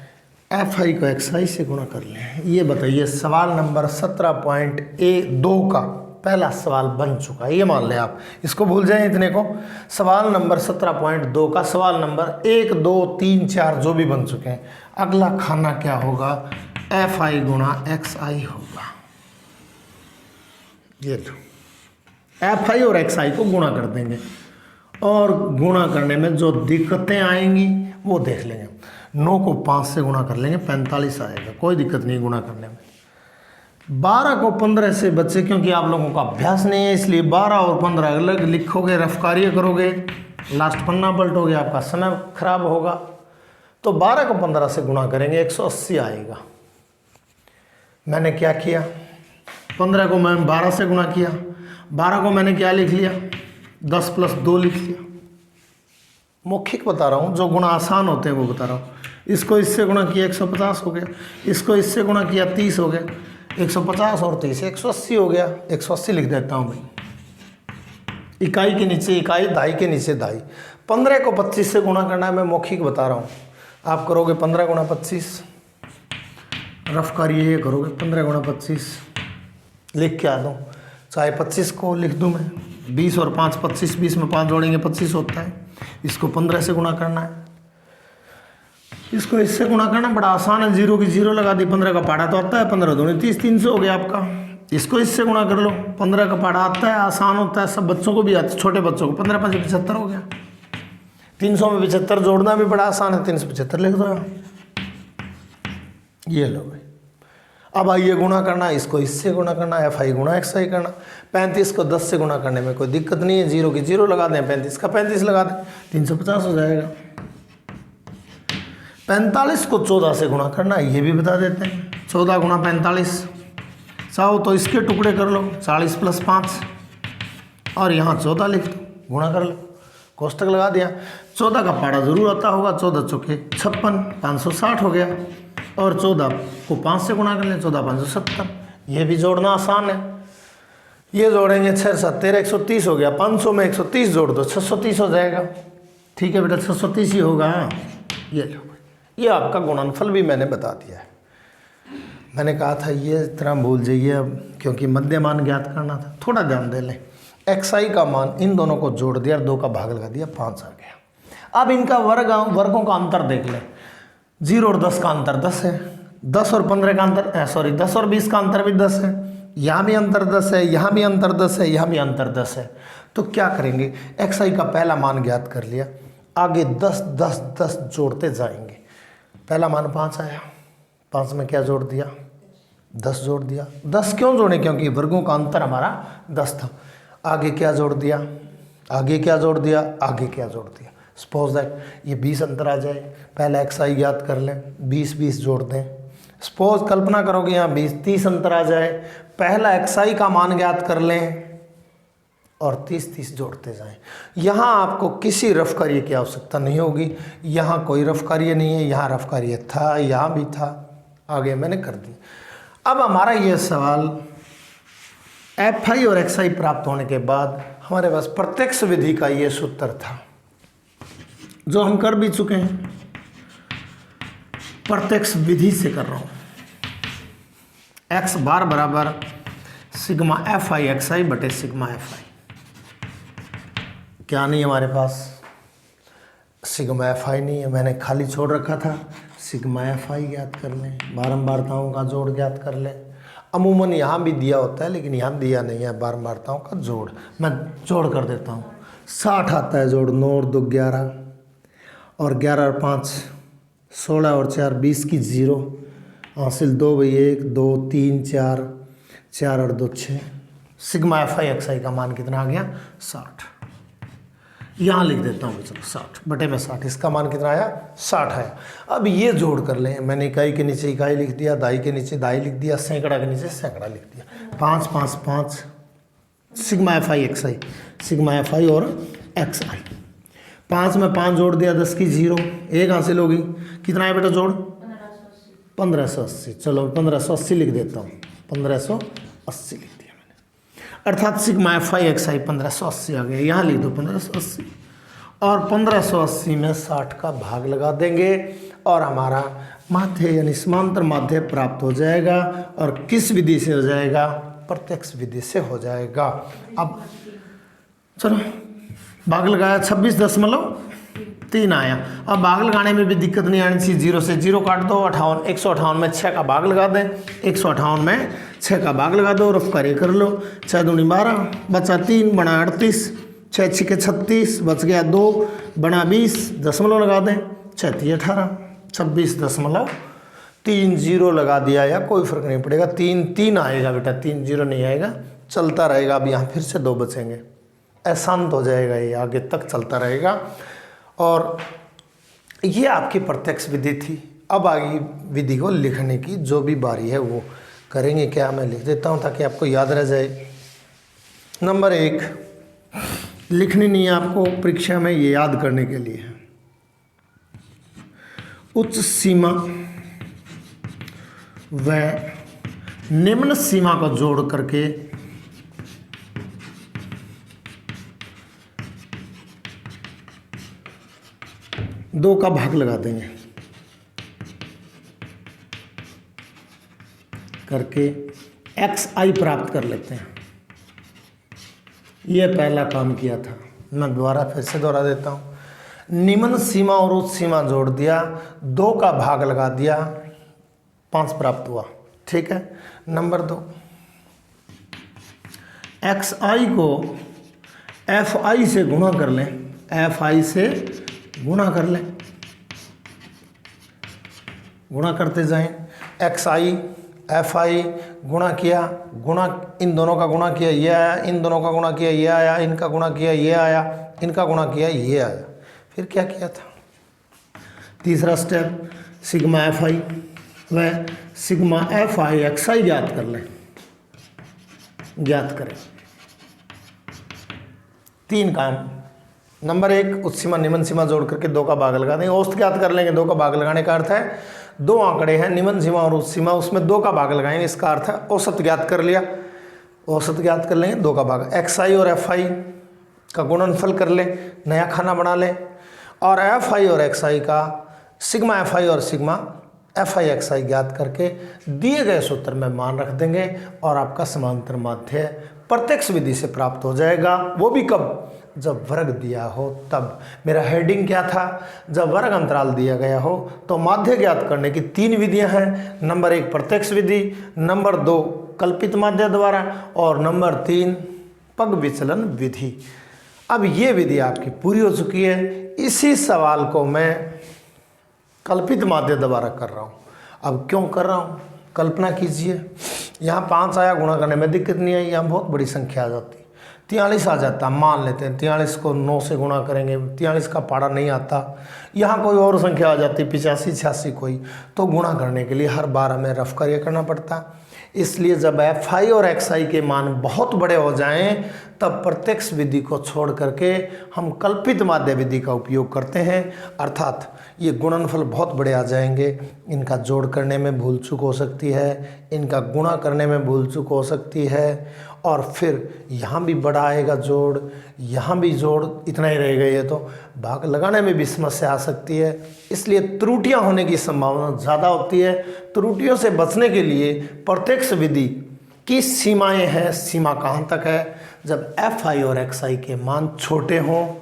FI को XI से गुणा कर लें। ये बताइए सवाल नंबर 17.2 का पहला सवाल बन चुका है, ये मान लें आप, इसको भूल जाएं इतने को। सवाल नंबर 17.2 का सवाल नंबर 1, 2, 3, 4 जो भी बन चुके हैं। अगला खाना क्या होगा, FI गुणा XI होगा। ये लो, FI और XI को गुणा कर देंगे और गुणा करने में जो दिक्कतें आएंगी वो देख लेंगे। 9 को 5 से गुणा कर लेंगे, 45 आएगा, कोई दिक्कत नहीं गुणा करने में। 12 को 15 से बच्चे, क्योंकि आप लोगों का अभ्यास नहीं है इसलिए 12 और 15 अलग लिखोगे, रफ कार्य करोगे, लास्ट पन्ना पलटोगे, आपका समय खराब होगा। तो 12 को 15 से गुणा करेंगे, 180 आएगा। मैंने क्या किया, 15 को मैंने 12 से गुणा किया, 12 को मैंने क्या लिख लिया, 10 + 2 लिख लिया। मौखिक बता रहा हूँ, जो गुणा आसान होते हैं वो बता रहा हूँ। इसको इससे गुणा किया 150 हो गया, इसको इससे गुणा किया 30 हो गया, 150 और 30 180 हो गया। 180 लिख देता हूँ भाई, इकाई के नीचे इकाई, दाई के नीचे दाई। 15 को 25 से गुणा करना है, मैं मौखिक बता रहा हूँ। आप करोगे 15 × 25, रफ कार्य ये करोगे, 15 × 25 लिख के आ दूँ, चाहे 25 को लिख दूँ मैं, 20 और 5 25, 20 में 5 जोड़ेंगे 25 होता है। इसको 15 से गुणा करना है, इसको इससे गुणा करना बड़ा आसान है, 0 की 0 लगा दी, 15 का पाड़ा तो आता है, 15 दूनी 30, 300 हो गया आपका। इसको इससे गुणा कर लो, 15 का पाड़ा आता है, आसान होता है, सब बच्चों को भी आता है, छोटे बच्चों को। 15 × 5 = 75 हो गया। 300 में 75 जोड़ना भी बड़ा आसान है, 375 लिख दो। ये लो भाई, अब आइए गुणा करना, इसको इससे गुणा करना, FI गुणा XI करना। 35 को 10 से गुणा करने में कोई दिक्कत नहीं है, 0 की 0 लगा दें, 35 का 35 लगा दें, 350 हो जाएगा। 45 को 14 से गुणा करना, ये भी बता देते हैं। 14 × 45, चाहो तो इसके टुकड़े कर लो, 40 + 5 और यहाँ 14 लिख दो, गुणा कर लो, कोष्टक लगा दिया। 14 का पाड़ा जरूर आता होगा, 14 × 4 = 56, 560 हो गया। और 14 को 5 से गुणा कर लें, 14 × 5 = 70। ये भी जोड़ना आसान है, ये जोड़ेंगे 6 × 7 = 13, 130 हो गया। 500 में 130 जोड़ दो, 630 हो जाएगा। ठीक है बेटा, 630 ही होगा। ये लो, ये आपका गुणनफल भी मैंने बता दिया है। मैंने कहा था ये तरह भूल जाइए अब, क्योंकि मध्य मान ज्ञात करना था, थोड़ा ध्यान दे लें। XI का मान इन दोनों को जोड़ दिया और 2 का भाग लगा दिया, 5 आ गया। अब इनका वर्गों का अंतर देख लें। 0 और 10 का अंतर 10 है, 10 और 15 का अंतर 10 और 20 का अंतर भी 10 है, यहाँ भी अंतर 10 है, यहाँ भी अंतर 10 है, यहाँ भी अंतर 10 है। तो क्या करेंगे, XI का पहला मान ज्ञात कर लिया, आगे 10 10 10 जोड़ते जाएंगे। पहला मान 5 आया, 5 में क्या जोड़ दिया, 10 जोड़ दिया। 10 क्यों जोड़े, क्योंकि वर्गों का अंतर हमारा 10 था। आगे क्या जोड़ दिया, आगे क्या जोड़ दिया, आगे क्या जोड़ दिया। सपोज दैट ये 20 अंतर आ जाए, पहला XI ज्ञात कर लें, 20 20 जोड़ दें। सपोज कल्पना करोगे यहाँ 20 30 अंतर आ जाए, पहला XI का मान ज्ञात कर लें और 30 30 जोड़ते जाएं। यहाँ आपको किसी रफ कार्य की आवश्यकता नहीं होगी, यहाँ कोई रफ कार्य नहीं है, यहाँ रफ कार्य था, यहाँ भी था, आगे मैंने कर दी। अब हमारा ये सवाल FI और XI प्राप्त होने के बाद हमारे पास प्रत्यक्ष विधि का ये सूत्र था, जो हम कर भी चुके हैं। प्रत्यक्ष विधि से कर रहा हूँ, x बार बराबर सिग्मा FI XI बटे सिग्मा FI। क्या नहीं हमारे पास, सिग्मा FI नहीं है, मैंने खाली छोड़ रखा था। सिग्मा FI ज्ञात कर लें, बारंबारताओं का जोड़ ज्ञात कर लें। अमूमन यहाँ भी दिया होता है, लेकिन यहाँ दिया नहीं है बारंबारताओं का जोड़। मैं जोड़ कर देता हूँ, 60 आता है जोड़, 9 और 2 11 और 11 और 5 16 और 4 20 की 0, हासिल 2 भाई 1 2 3 4 4 और 2 6। सिग्मा FI XI का मान कितना आ गया, 60। यहाँ लिख देता हूँ, चलो 60 बटे में 60, इसका मान कितना आया, 60 आया। अब ये जोड़ कर लें, मैंने इकाई के नीचे इकाई लिख दिया, दाई के नीचे दाई लिख दिया, सैकड़ा के नीचे सैकड़ा लिख दिया। 5 5 5 sigma FI XI, sigma FI और XI। 5 में 5 जोड़ दिया, 10 की 0, 1 हासिल होगी। कितना है बेटा जोड़, 1580। चलो 1580 लिख देता हूँ, 1580 लिख दिया मैंने, अर्थात सिग्मा FI XI 1580 आ गया। यहाँ लिख दो 1580 और 1580 में 60 का भाग लगा देंगे और हमारा माध्य यानी समांतर माध्य प्राप्त हो जाएगा। और किस विधि से हो जाएगा, प्रत्यक्ष विधि से हो जाएगा। अब चलो भाग लगाया 26.3 आया। अब भाग लगाने में भी दिक्कत नहीं आनी चाहिए, 0 से 0 काट दो, 58 158 में 6 का भाग लगा दें, 158 में 6 का भाग लगा दो, रफ कार्य कर लो। 6 दूनी 12 बचा 3 बना 38, 6 छिके 36 बच गया 2 बना 20, दशमलव लगा दें, 6 3 18, 26.30 लगा दिया या कोई फर्क नहीं पड़ेगा। 3 आएगा बेटा, 3 0 नहीं आएगा, चलता रहेगा। अब यहाँ फिर से 2 बचेंगे, अशांत हो जाएगा, ये आगे तक चलता रहेगा। और ये आपकी प्रत्यक्ष विधि थी। अब आगे विधि को लिखने की जो भी बारी है वो करेंगे। क्या मैं लिख देता हूँ ताकि आपको याद रह जाए। नंबर 1 लिखनी नहीं है आपको, परीक्षा में ये याद करने के लिए है। उच्च सीमा व निम्न सीमा को जोड़ करके दो का भाग लगा देंगे करके xi प्राप्त कर लेते हैं। यह पहला काम किया था। मैं दोबारा फिर से दोहरा देता हूँ। निम्न सीमा और उच्च सीमा जोड़ दिया, 2 का भाग लगा दिया, 5 प्राप्त हुआ। ठीक है। नंबर 2 xi को fi से गुणा कर लें, fi से गुणा कर लें, गुणा करते जाएं। xi fi गुणा किया, गुणा इन दोनों का गुणा किया ये आया, इन दोनों का गुणा किया ये आया, इनका गुणा किया ये आया, इनका गुणा किया ये आया। फिर क्या किया था? तीसरा स्टेप सिग्मा fi व सिग्मा fi xi ज्ञात कर लें, ज्ञात करें। 3 काम। नंबर 1 उच्च सीमा निम्न सीमा जोड़ करके 2 का भाग लगा देंगे। औसत ज्ञात कर लेंगे। 2 का भाग लगाने का अर्थ है 2 आंकड़े हैं, निम्न सीमा और उच्च सीमा, उसमें 2 का भाग लगाएंगे। इसका अर्थ है औसत ज्ञात कर लिया। औसत ज्ञात कर लेंगे, 2 का भाग। xi और fi का गुणनफल कर ले, नया खाना बना ले, और fi और xi का सिग्मा fi और सिग्मा fi xi ज्ञात करके दिए गए सूत्र में मान रख देंगे और आपका समांतर माध्य प्रत्यक्ष विधि से प्राप्त हो जाएगा। वो भी कब? जब वर्ग दिया हो तब। मेरा हेडिंग क्या था? जब वर्ग अंतराल दिया गया हो तो माध्य ज्ञात करने की 3 विधियां हैं। नंबर 1 प्रत्यक्ष विधि, नंबर 2 कल्पित माध्य द्वारा, और नंबर 3 पग विचलन विधि। अब ये विधि आपकी पूरी हो चुकी है। इसी सवाल को मैं कल्पित माध्य द्वारा कर रहा हूँ। अब क्यों कर रहा हूँ? कल्पना कीजिए, यहाँ 5 आया, गुणा करने में दिक्कत नहीं आई, यहाँ बहुत बड़ी संख्या आ जाती, 43 आ जाता। मान लेते हैं 43 को 9 से गुणा करेंगे, 43 का पारा नहीं आता। यहाँ कोई और संख्या आ जाती, 85 86 कोई, तो गुणा करने के लिए हर बार हमें रफ कार्य करना पड़ता। इसलिए जब fi और xi के मान बहुत बड़े हो जाएं तब प्रत्यक्ष विधि को छोड़ करके हम कल्पित माध्य विधि का उपयोग करते हैं। अर्थात ये गुणनफल बहुत बड़े आ जाएंगे, इनका जोड़ करने में भूल चूक हो सकती है, इनका गुणा करने में भूल चूक हो सकती है, और फिर यहाँ भी बड़ा आएगा जोड़, यहाँ भी जोड़, इतना ही रहेगा। ये तो भाग लगाने में भी समस्या आ सकती है। इसलिए त्रुटियाँ होने की संभावना ज़्यादा होती है। त्रुटियों से बचने के लिए प्रत्यक्ष विधि की सीमाएं हैं। सीमा कहाँ तक है? जब fi और xi के मान छोटे हों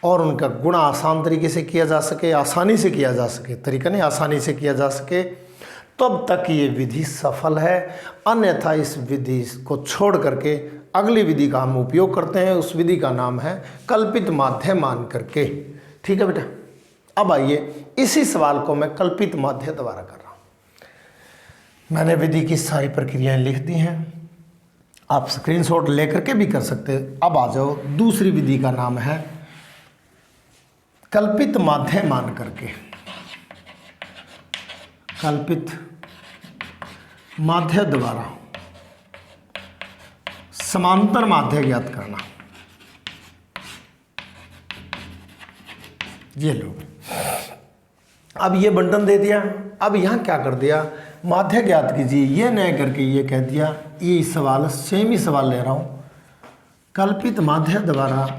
और उनका गुणा आसान तरीके से किया जा सके, आसानी से किया जा सके, तरीका नहीं, आसानी से किया जा सके, तब तक ये विधि सफल है। अन्यथा इस विधि को छोड़ करके अगली विधि का हम उपयोग करते हैं। उस विधि का नाम है कल्पित माध्य मान करके। ठीक है बेटा। अब आइए, इसी सवाल को मैं कल्पित माध्य द्वारा कर रहा हूँ। मैंने विधि की सारी प्रक्रियाएं लिख दी हैं, आप स्क्रीनशॉट लेकर के भी कर सकते हैं। अब आ जाओ, दूसरी विधि का नाम है कल्पित माध्य मान करके। कल्पित माध्य द्वारा समांतर माध्य ज्ञात करना। ये लो, अब ये बंटन दे दिया। अब यहाँ क्या कर दिया? माध्य ज्ञात कीजिए, ये नहीं करके ये कह दिया। ये सवाल सेम ही सवाल ले रहा हूँ। कल्पित माध्य द्वारा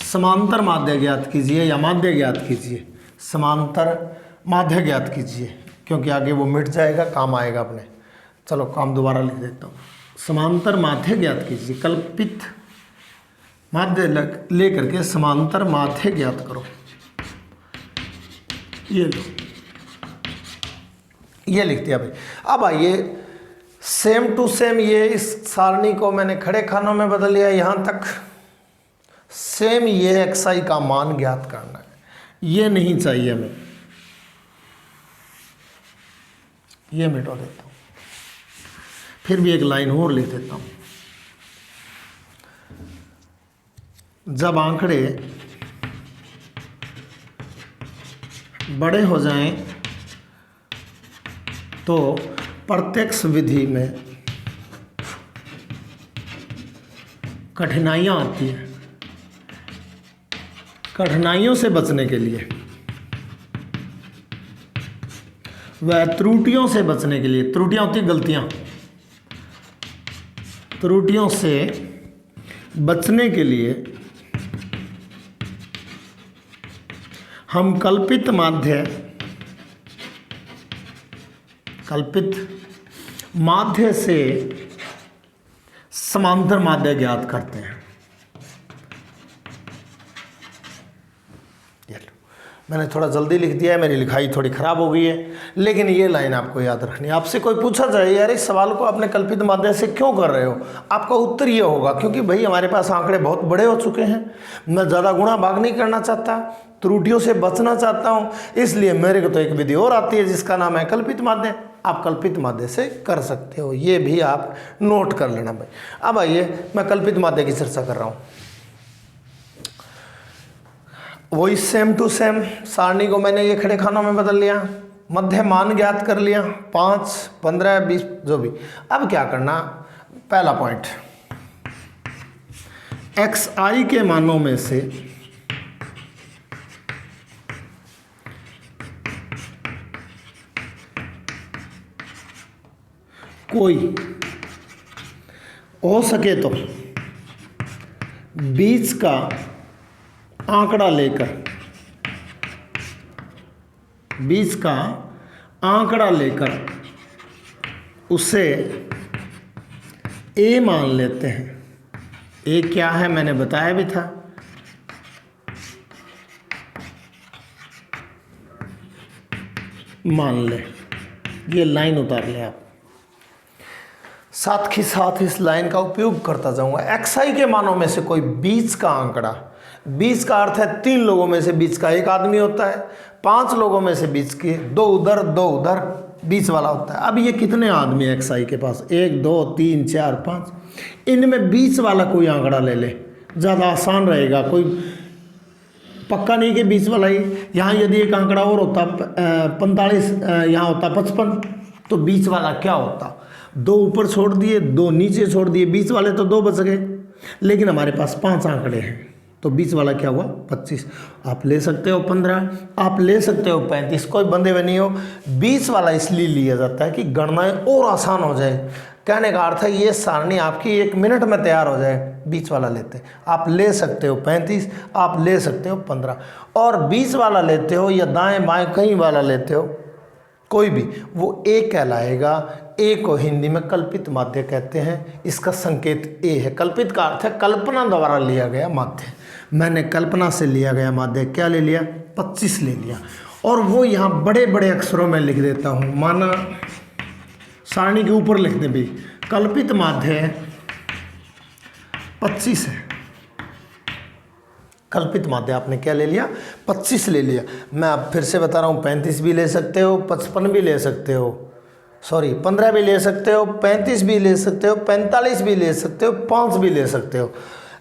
समांतर माध्य ज्ञात कीजिए, या माध्य ज्ञात कीजिए, समांतर माध्य ज्ञात कीजिए। क्योंकि आगे वो मिट जाएगा, काम आएगा अपने। चलो काम दोबारा लिख देता हूँ। समांतर माध्य ज्ञात कीजिए। कल्पित माध्य लेकर के समांतर माध्य ज्ञात करो। ये लो, ये लिख दिया भाई। अब आइए सेम टू सेम, ये इस सारणी को मैंने खड़े खानों में बदल लिया यहाँ तक। सेम ये xi का मान ज्ञात करना है। ये नहीं चाहिए हमें, ये मिटा देता हूँ। फिर भी एक लाइन और लिख देता हूँ। जब आंकड़े बड़े हो जाएं तो प्रत्यक्ष विधि में कठिनाइयाँ आती हैं। कठिनाइयों से बचने के लिए वह त्रुटियों से बचने के लिए, त्रुटियाँ होती गलतियाँ, त्रुटियों से बचने के लिए हम कल्पित माध्य से समांतर माध्य ज्ञात करते हैं। मैंने थोड़ा जल्दी लिख दिया है, मेरी लिखाई थोड़ी ख़राब हो गई है, लेकिन ये लाइन आपको याद रखनी है। आपसे कोई पूछा जाए यार इस सवाल को आपने कल्पित माध्य से क्यों कर रहे हो, आपका उत्तर ये होगा क्योंकि भाई हमारे पास आंकड़े बहुत बड़े हो चुके हैं, मैं ज़्यादा गुणा भाग नहीं करना चाहता, त्रुटियों से बचना चाहता हूँ, इसलिए मेरे को तो एक विधि और आती है जिसका नाम है कल्पित माध्य। आप कल्पित माध्य से कर सकते हो, ये भी आप नोट कर लेना भाई। अब आइए मैं कल्पित माध्य की चर्चा कर रहा हूँ। वही सेम टू सेम सारणी को मैंने ये खड़े खानों में बदल लिया, मध्य मान ज्ञात कर लिया, 5, 15, 20 जो भी। अब क्या करना, पहला पॉइंट, xi के मानों में से कोई हो सके तो बीच का आंकड़ा लेकर उसे a मान लेते हैं। a क्या है मैंने बताया भी था, मान ले। ये लाइन उतार ले आप, साथ ही साथ इस लाइन का उपयोग करता जाऊंगा। xi के मानों में से कोई बीच का आंकड़ा, बीच का अर्थ है 3 लोगों में से बीच का एक आदमी होता है, 5 लोगों में से बीच के 2 उधर 2 उधर बीच वाला होता है। अब ये कितने आदमी है xi के पास, 1 2 3 4 5, इनमें बीच वाला कोई आंकड़ा ले ले, ज़्यादा आसान रहेगा। कोई पक्का नहीं कि बीच वाला ही, यहाँ यदि एक आंकड़ा और होता 45, यहाँ होता 55, तो बीच वाला क्या होता, 2 ऊपर छोड़ दिए 2 नीचे छोड़ दिए, बीच वाले तो 2 बच गए, लेकिन हमारे पास 5 आंकड़े हैं तो बीच वाला क्या हुआ 25। आप ले सकते हो 15, आप ले सकते हो 35, कोई बंधे हुए नहीं हो। बीच वाला इसलिए लिया जाता है कि गणनाएं और आसान हो जाए। कहने का अर्थ है ये सारणी आपकी 1 मिनट में तैयार हो जाए, बीच वाला लेते आप ले सकते हो 35, आप ले सकते हो 15, और बीच वाला लेते हो या दाएं बाएं कहीं वाला लेते हो कोई भी, वो ए कहलाएगा। ए को हिंदी में कल्पित माध्य कहते हैं, इसका संकेत ए है। कल्पित का अर्थ है कल्पना द्वारा लिया गया माध्य। मैंने कल्पना से लिया गया माध्य क्या ले लिया, 25 ले लिया, और वो यहाँ बड़े बड़े अक्षरों में लिख देता हूँ। माना सारणी के ऊपर लिख दे भी, कल्पित माध्य 25 है। कल्पित माध्य आपने क्या ले लिया, 25 ले लिया। मैं अब फिर से बता रहा हूँ, 35 भी ले सकते हो, 55 भी ले सकते हो, 15 भी ले सकते हो, 35 भी ले सकते हो, 45 भी ले सकते हो, 5 भी ले सकते हो,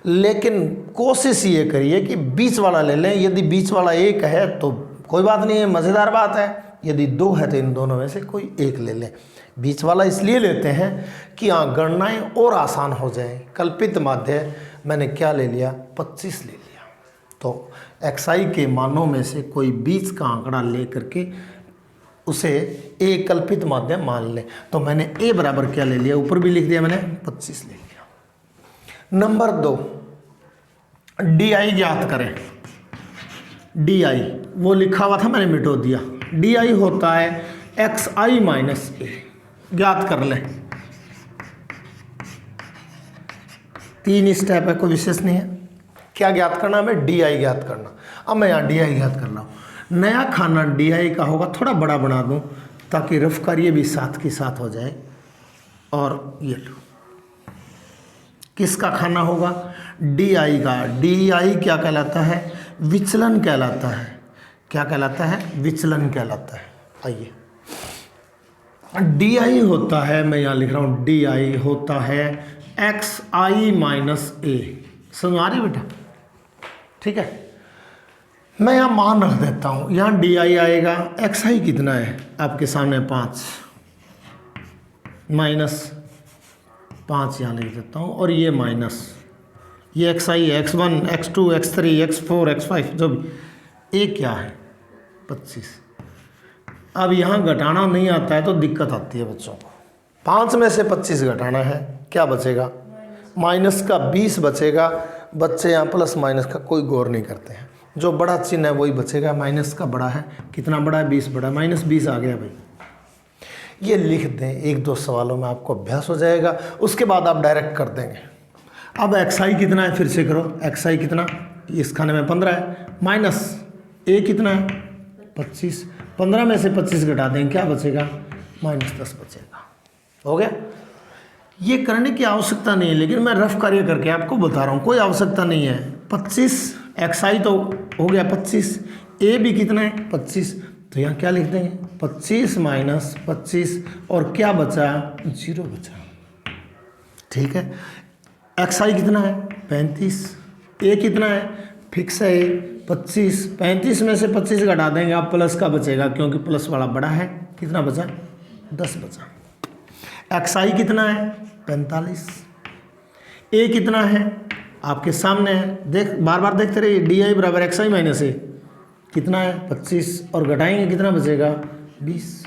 लेकिन कोशिश ये करिए कि बीच वाला ले लें। यदि बीच वाला 1 है तो कोई बात नहीं है, मज़ेदार बात है। यदि 2 है तो इन दोनों में से कोई 1 ले लें। बीच वाला इसलिए लेते हैं कि हाँ गणनाएँ और आसान हो जाए। कल्पित माध्य मैंने क्या ले लिया, 25 ले लिया। तो xi के मानों में से कोई बीच का आंकड़ा ले करके उसे ए कल्पित माध्य मान ले। तो मैंने ए बराबर क्या ले लिया, ऊपर भी लिख दिया मैंने, 25 ले लिया। नंबर 2, di ज्ञात करें। di वो लिखा हुआ था मैंने मिटो दिया। di होता है एक्स आई माइनस ए ज्ञात कर लें। 3 स्टेप है, कोई विशेष नहीं है। क्या ज्ञात करना हमें? डी आई ज्ञात करना। अब मैं यहाँ डी आई ज्ञात कर रहा हूँ। नया खाना डी आई का होगा, थोड़ा बड़ा बना दूँ ताकि रफ कार्य भी साथ के साथ हो जाए। और ये लो, किसका खाना होगा? डी आई का। डी आई क्या कहलाता है? विचलन कहलाता है। क्या कहलाता है? विचलन कहलाता है। आइए, डी आई होता है, मैं यहाँ लिख रहा हूँ, डी आई होता है एक्स आई माइनस ए। समझ आ रही बेटा? ठीक है, मैं यहाँ मान रख देता हूँ। यहाँ डी आई आएगा, एक्स आई कितना है आपके सामने? 5 माइनस 5 यहाँ लिख देता हूँ, और ये माइनस, ये एक्स आई, x1, x2, x3, x4, x5 जो भी, ए क्या है? 25। अब यहाँ घटाना नहीं आता है तो दिक्कत आती है बच्चों को। 5 में से 25 घटाना है, क्या बचेगा? माइनस का 20 बचेगा। बच्चे यहाँ प्लस माइनस का कोई गौर नहीं करते हैं, जो बड़ा चिन्ह है वही बचेगा। माइनस का बड़ा है, कितना बड़ा है? 20 बड़ा, माइनस 20 आ गया भाई। ये लिख दें, 1-2 सवालों में आपको अभ्यास हो जाएगा, उसके बाद आप डायरेक्ट कर देंगे। अब एक्स आई कितना है? फिर से करो, एक्स आई कितना? इस खाने में 15 है, माइनस ए कितना है? 25। 15 में से 25 घटा देंगे, क्या बचेगा? माइनस 10 बचेगा। हो गया? ये करने की आवश्यकता नहीं है, लेकिन मैं रफ कार्य करके आपको बता रहा हूँ, कोई आवश्यकता नहीं है। 25 एक्स आई तो हो गया 25, ए भी कितना है? 25। तो यहाँ क्या लिख देंगे? 25 माइनस 25, और क्या बचा? 0 बचा। ठीक है, एक्स आई कितना है? 35। ए कितना है? फिक्स है 25। 35 में से 25 घटा देंगे, आप प्लस का बचेगा, क्योंकि प्लस वाला बड़ा है। कितना बचा? 10 बचा। एक्स आई कितना है? 45। ए कितना है? आपके सामने है, देख, बार बार देखते रहिए। डी आई बराबर एक्स आई माइनस ए कितना है? 25, और घटाएंगे कितना बचेगा? 20।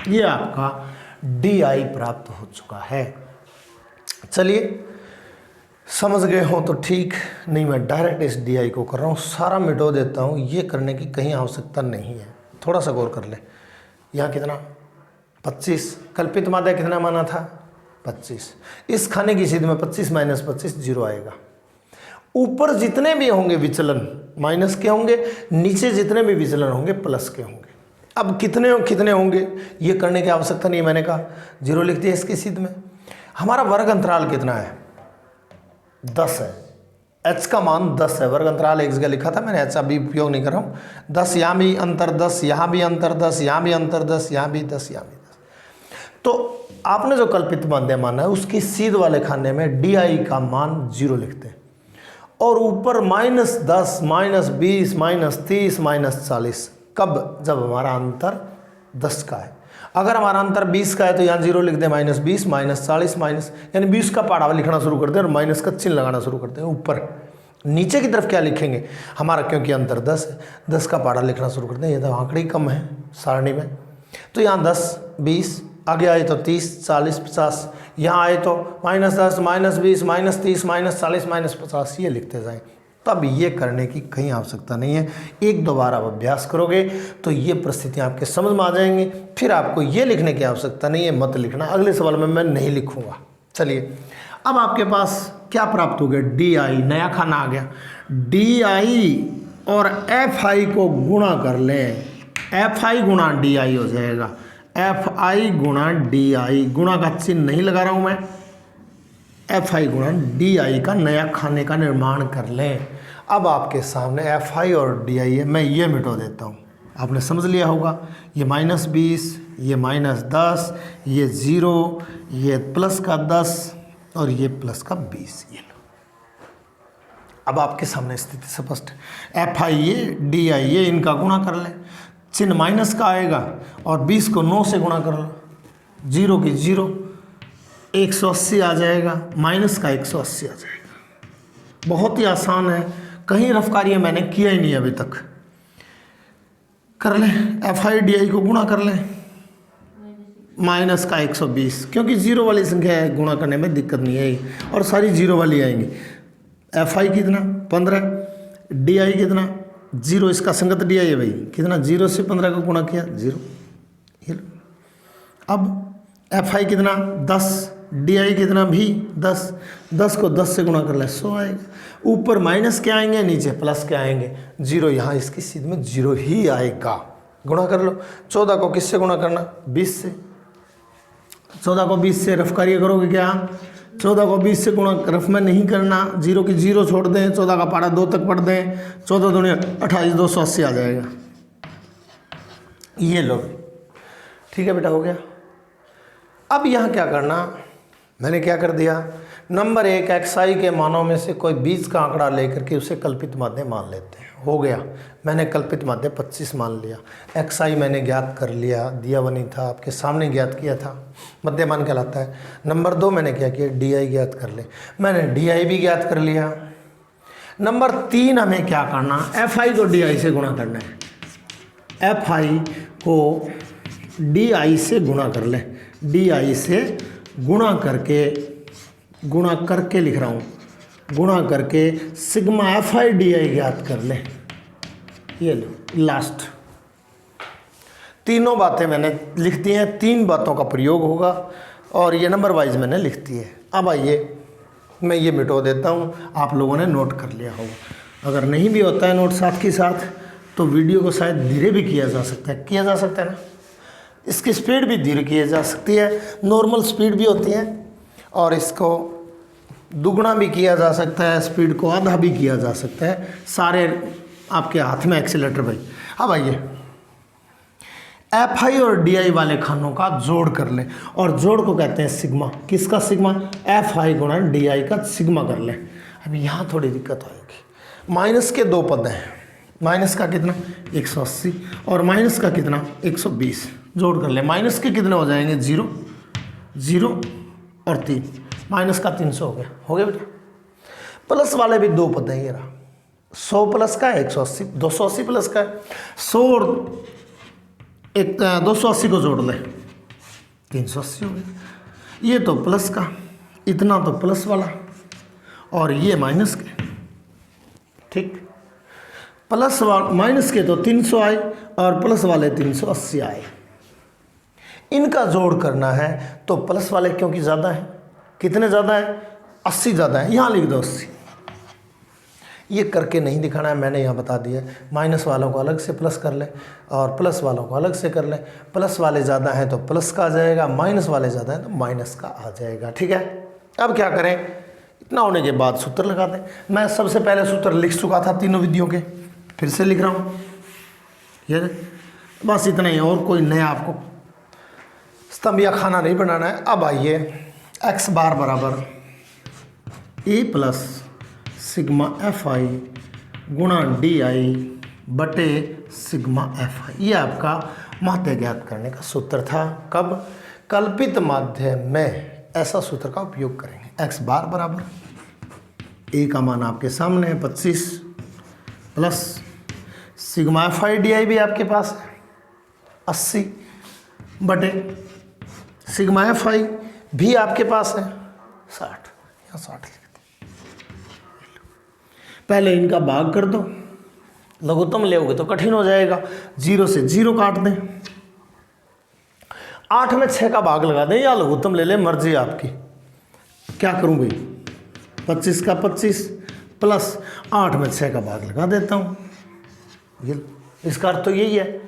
ये आपका डी आई प्राप्त हो चुका है। चलिए, समझ गए हो तो ठीक, नहीं मैं डायरेक्ट इस डी आई को कर रहा हूँ, सारा मिटो देता हूँ। ये करने की कहीं आवश्यकता नहीं है, थोड़ा सा गौर कर ले। यहाँ कितना? 25। कल्पित माध्य कितना माना था? 25। इस खाने की सीध में 25 माइनस 25 0 आएगा। ऊपर जितने भी होंगे विचलन माइनस के होंगे, नीचे जितने भी विचलन होंगे प्लस के होंगे। अब कितने होंगे ये करने की आवश्यकता नहीं है, मैंने कहा 0 लिख दिया इसकी सीध में। हमारा वर्ग अंतराल कितना है? 10 है। h का मान 10 है। वर्ग अंतराल एक जगह लिखा था मैंने, h अभी उपयोग नहीं कर रहा हूँ। 10 यहाँ भी अंतर 10, यहाँ भी अंतर 10, यहाँ भी अंतर 10, यहाँ भी 10, यहाँ भी 10। तो आपने जो कल्पित माध्य माना है उसकी सीध वाले खाने में डी आई का मान 0 लिखते हैं, और ऊपर -10, -20, -30, -40। कब? जब हमारा अंतर 10 का है। अगर हमारा अंतर 20 का है तो यहाँ 0 लिख दें, -20, -40, माइनस, यानी 20 का पहाड़ा लिखना शुरू कर दें और माइनस का चिन्ह लगाना शुरू कर दें ऊपर। नीचे की तरफ क्या लिखेंगे हमारा, क्योंकि अंतर 10 है, 10 का पहाड़ा लिखना शुरू कर दें। ये तो आंकड़े कम है सारणी में, तो यहाँ 10, 20, आगे आए तो 30, 40, 50, यहाँ आए तो -10, -20, -30, -40, -50, ये लिखते जाएं। तब ये करने की कहीं आवश्यकता नहीं है। 1-2 बार आप अभ्यास करोगे तो ये परिस्थितियाँ आपके समझ में आ जाएंगी। फिर आपको ये लिखने की आवश्यकता नहीं है, मत लिखना। अगले सवाल में मैं नहीं लिखूँगा। चलिए, अब आपके पास क्या प्राप्त हो गया? डी आई, नया खाना आ गया। डी आई और एफ आई को गुणा कर लें, एफ आई गुणा डी आई हो जाएगा। एफ आई गुणा डी आई, गुणा का चिन्ह नहीं लगा रहा हूँ मैं। एफ आई गुणा डी आई का नया खाने का निर्माण कर लें। अब आपके सामने एफ आई और डी आई है, मैं ये मिटो देता हूँ। आपने समझ लिया होगा, ये -20, ये -10, ये 0, ये प्लस का 10 और ये प्लस का 20। ये लो, अब आपके सामने स्थिति स्पष्ट है। एफ आई ये, डी आई ये, इनका गुणा कर लें। चिन्ह माइनस का आएगा और 20 को 9 से गुणा कर लो, 0 की 0, 180 आ जाएगा, माइनस का 180 आ जाएगा। बहुत ही आसान है, कहीं रफ कार्य मैंने किया ही नहीं अभी तक। कर लें, एफ आई डी आई को गुणा कर लें, माइनस का 120, क्योंकि 0 वाली संख्या है, गुणा करने में दिक्कत नहीं आएगी और सारी 0 वाली आएंगी। एफ आई कितना? 15, डी आई कितना? 0, इसका संगत डी आई है भाई, कितना? 0 से 15 को गुणा किया 0। ये लो, अब एफ आई कितना 10, डी आई कितना भी 10, 10 को 10 से गुणा कर ले 100 आएगा। ऊपर माइनस क्या आएंगे, नीचे प्लस क्या आएंगे, 0। यहाँ इसकी सीध में 0 ही आएगा। गुणा कर लो। 14 को किससे गुणा करना, 20 से। 14 को 20 से रफ कार्य करोगे क्या, 14 को 20 से गुणा रफ में नहीं करना, 0 की 0 छोड़ दें, 14 का पारा 2 तक पढ़ दें, 14 दूनी 28, 280 आ जाएगा। ये लो, ठीक है बेटा, हो गया। अब यहाँ क्या करना, मैंने क्या कर दिया, नंबर 1 xi के मानों में से कोई 20 का आंकड़ा लेकर के उसे कल्पित माध्य मान लेते हैं। हो गया, मैंने कल्पित माध्य 25 मान लिया। xi मैंने ज्ञात कर लिया, दिया हुआ नहीं था, आपके सामने ज्ञात किया था, मध्यमान कहलाता है। नंबर 2 मैंने क्या किया, di ज्ञात कर ले, मैंने di भी ज्ञात कर लिया। नंबर 3 हमें क्या करना, fi को di से गुणा करना है। fi को di से गुणा कर ले, di से गुणा करके लिख रहा हूँ, गुणा करके sigma F I D I ज्ञात कर ले। ये लो लास्ट, तीनों बातें मैंने लिख दी हैं, 3 बातों का प्रयोग होगा और ये नंबर वाइज मैंने लिख दी है। अब आइए मैं ये मिटो देता हूँ, आप लोगों ने नोट कर लिया होगा। अगर नहीं भी होता है नोट साथ के साथ तो वीडियो को शायद धीरे भी किया जा सकता है, किया जा सकता है ना, इसकी स्पीड भी धीरे की जा सकती है, नॉर्मल स्पीड भी होती है और इसको दुगना भी किया जा सकता है, स्पीड को आधा भी किया जा सकता है, सारे आपके हाथ में एक्सीलेटर भाई। अब आइए एफ आई और डी आई वाले खानों का जोड़ कर लें और जोड़ को कहते हैं सिग्मा। किसका सिग्मा, एफ आई गुणा डी आई का सिग्मा कर लें। अब यहाँ थोड़ी दिक्कत आएगी, माइनस के 2 पद हैं, माइनस का कितना 180 और माइनस का कितना 120, जोड़ कर ले। माइनस के कितने हो जाएंगे 0, 0 और 3, माइनस का 300 हो गया, हो गया बेटा। प्लस वाले भी 2 पद हैं, ये रहा 100 प्लस का 180, 280 प्लस का 100 और 280 को जोड़ ले 380 हो गया। ये तो प्लस का, इतना तो प्लस वाला और ये माइनस के, ठीक। प्लस माइनस के तो 300 आए और प्लस वाले 380 आए। इनका जोड़ करना है तो प्लस वाले क्योंकि ज़्यादा है, कितने ज़्यादा है 80 ज़्यादा है, यहाँ लिख दो 80। ये करके नहीं दिखाना है, मैंने यहाँ बता दिया। माइनस वालों को अलग से प्लस कर ले और प्लस वालों को अलग से कर ले। प्लस वाले ज़्यादा हैं तो प्लस का आ जाएगा, माइनस वाले ज़्यादा हैं तो माइनस का आ जाएगा, ठीक है। अब क्या करें, इतना होने के बाद सूत्र लगा दें। मैं सबसे पहले सूत्र लिख चुका था तीनों विधियों के, फिर से लिख रहा हूँ, ये बस इतना ही, और कोई नया आपको स्तंभ या खाना नहीं बनाना है। अब आइए x बार बराबर ए प्लस सिग्मा एफ आई गुणा डी आई बटे सिग्मा एफ आई, ये आपका माध्य ज्ञात करने का सूत्र था। कब, कल्पित माध्य में ऐसा सूत्र का उपयोग करेंगे। x बार बराबर ए का मान आपके सामने है 25 plus sigma F I D I भी आपके पास है 80 बटे सिग्मा एफ आई भी आपके पास है 60, यहाँ 60 लिखते। पहले इनका भाग कर दो, लघुत्तम लेओगे तो कठिन हो जाएगा। 0 से 0 काट दें, 8 में 6 का भाग लगा दें या लघुत्तम ले लें, मर्जी आपकी। क्या करूं भाई, 25 का 25 प्लस 8 में 6 का भाग लगा देता हूं। ये इसका अर्थ तो यही है,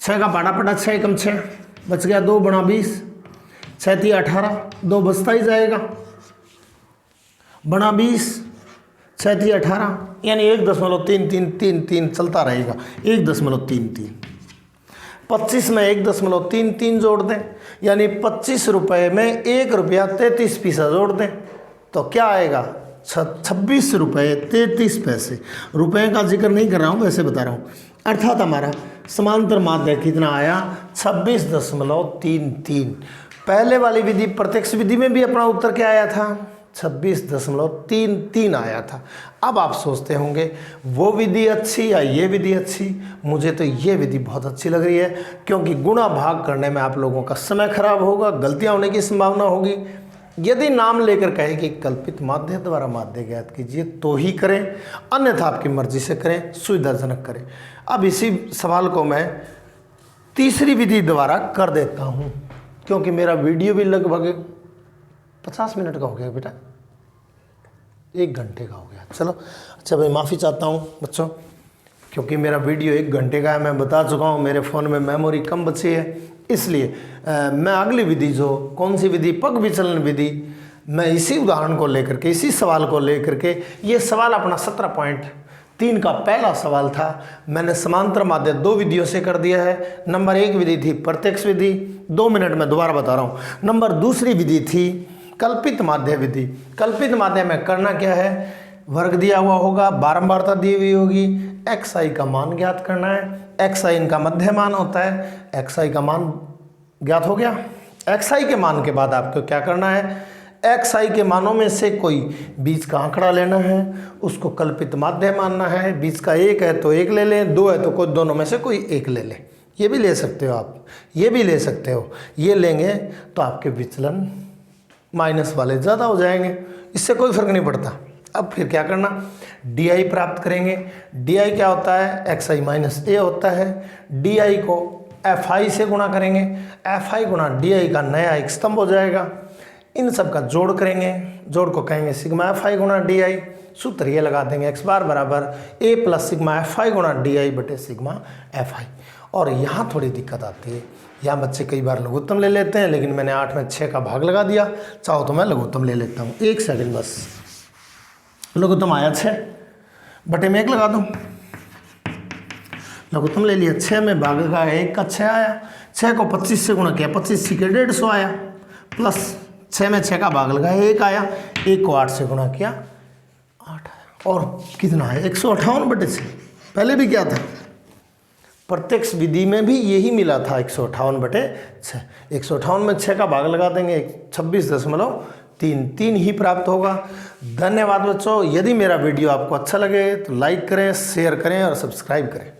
6 का भाड़ा पड़ा 6 कम 6 बच गया 2 बना 20, 6 थी 18, 2 बचता ही जाएगा बना 20, 6 थी 18 यानी 1.3333 चलता रहेगा 1.33। 25 में 1.33 जोड़ दें यानी 25 रुपये में 1 रुपया 33 पैसा जोड़ दें तो क्या आएगा 26 रुपये 33 पैसे। रुपए का जिक्र नहीं कर रहा हूँ, वैसे बता रहा हूँ। अर्थात हमारा समांतर माध्य कितना आया 26.33। पहले वाली विधि प्रत्यक्ष विधि में भी अपना उत्तर क्या आया था 26.33 आया था। अब आप सोचते होंगे वो विधि अच्छी या ये विधि अच्छी। मुझे तो ये विधि बहुत अच्छी लग रही है क्योंकि गुणा भाग करने में आप लोगों का समय खराब होगा, गलतियां होने की संभावना होगी। यदि नाम लेकर कहे कि कल्पित माध्य द्वारा माध्य ज्ञात कीजिए तो ही करें, अन्यथा आपकी मर्जी से करें, सुविधाजनक करें। अब इसी सवाल को मैं तीसरी विधि द्वारा कर देता हूँ। क्योंकि मेरा वीडियो भी लगभग 50 मिनट का हो गया बेटा, 1 घंटे का हो गया। चलो अच्छा भाई, माफ़ी चाहता हूँ बच्चों, क्योंकि मेरा वीडियो 1 घंटे का है। मैं बता चुका हूँ मेरे फ़ोन में मेमोरी कम बची है, इसलिए मैं अगली विधि, जो कौन सी विधि, पग विचलन विधि, मैं इसी उदाहरण को लेकर के, इसी सवाल को लेकर के, ये सवाल अपना 17.3 का पहला सवाल था। मैंने समांतर माध्य 2 विधियों से कर दिया है। नंबर 1 विधि थी प्रत्यक्ष विधि, 2 मिनट में दोबारा बता रहा हूँ। नंबर दूसरी विधि थी कल्पित माध्य विधि। कल्पित माध्य में करना क्या है, वर्ग दिया हुआ होगा, बारंबारता दी हुई होगी, xi का मान ज्ञात करना है। xi इनका मध्य मान होता है, xi का मान ज्ञात हो गया। xi के मान के बाद आपको क्या करना है, xi के मानों में से कोई बीच का आंकड़ा लेना है, उसको कल्पित माध्य मानना है। बीच का 1 है तो 1 ले लें, 2 है तो कोई दोनों में से कोई 1 ले लें। ये भी ले सकते हो आप, ये भी ले सकते हो। ये लेंगे तो आपके विचलन माइनस वाले ज़्यादा हो जाएंगे, इससे कोई फर्क नहीं पड़ता। अब फिर क्या करना, di प्राप्त करेंगे। di क्या होता है, xi माइनस a होता है। di को fi से गुणा करेंगे, fi गुणा di का नया एक स्तंभ हो जाएगा। इन सब का जोड़ करेंगे, जोड़ को कहेंगे सिग्मा fi गुणा di। सूत्र ये लगा देंगे, x बार बराबर a प्लस सिग्मा fi गुणा di बटे सिग्मा fi। और यहाँ थोड़ी दिक्कत आती है, यहाँ बच्चे कई बार लघुत्तम ले लेते हैं, लेकिन मैंने 8 में 6 का भाग लगा दिया। चाहो तो मैं लघुत्तम ले लेता हूँ, 1 सेकंड बस। लघुत्तम आया 6 बटे में 1 लगा दूँ, लघुत्तम ले लिया। 6 में भाग का 1 का 6 आया, 6 को 25 से गुणा किया, 25 के 150 आया, प्लस 6 में 6 का भाग लगाया, 1 आया, 1 को 8 से गुणा किया, 8 आया। और कितना है, 158 बटे 6। पहले भी क्या था, प्रत्यक्ष विधि में भी यही मिला था, 158 बटे 6। 158 में 6 का भाग लगा देंगे, 26.3 ही प्राप्त होगा। धन्यवाद बच्चों। यदि मेरा वीडियो आपको अच्छा लगे तो लाइक करें, शेयर करें और सब्सक्राइब करें।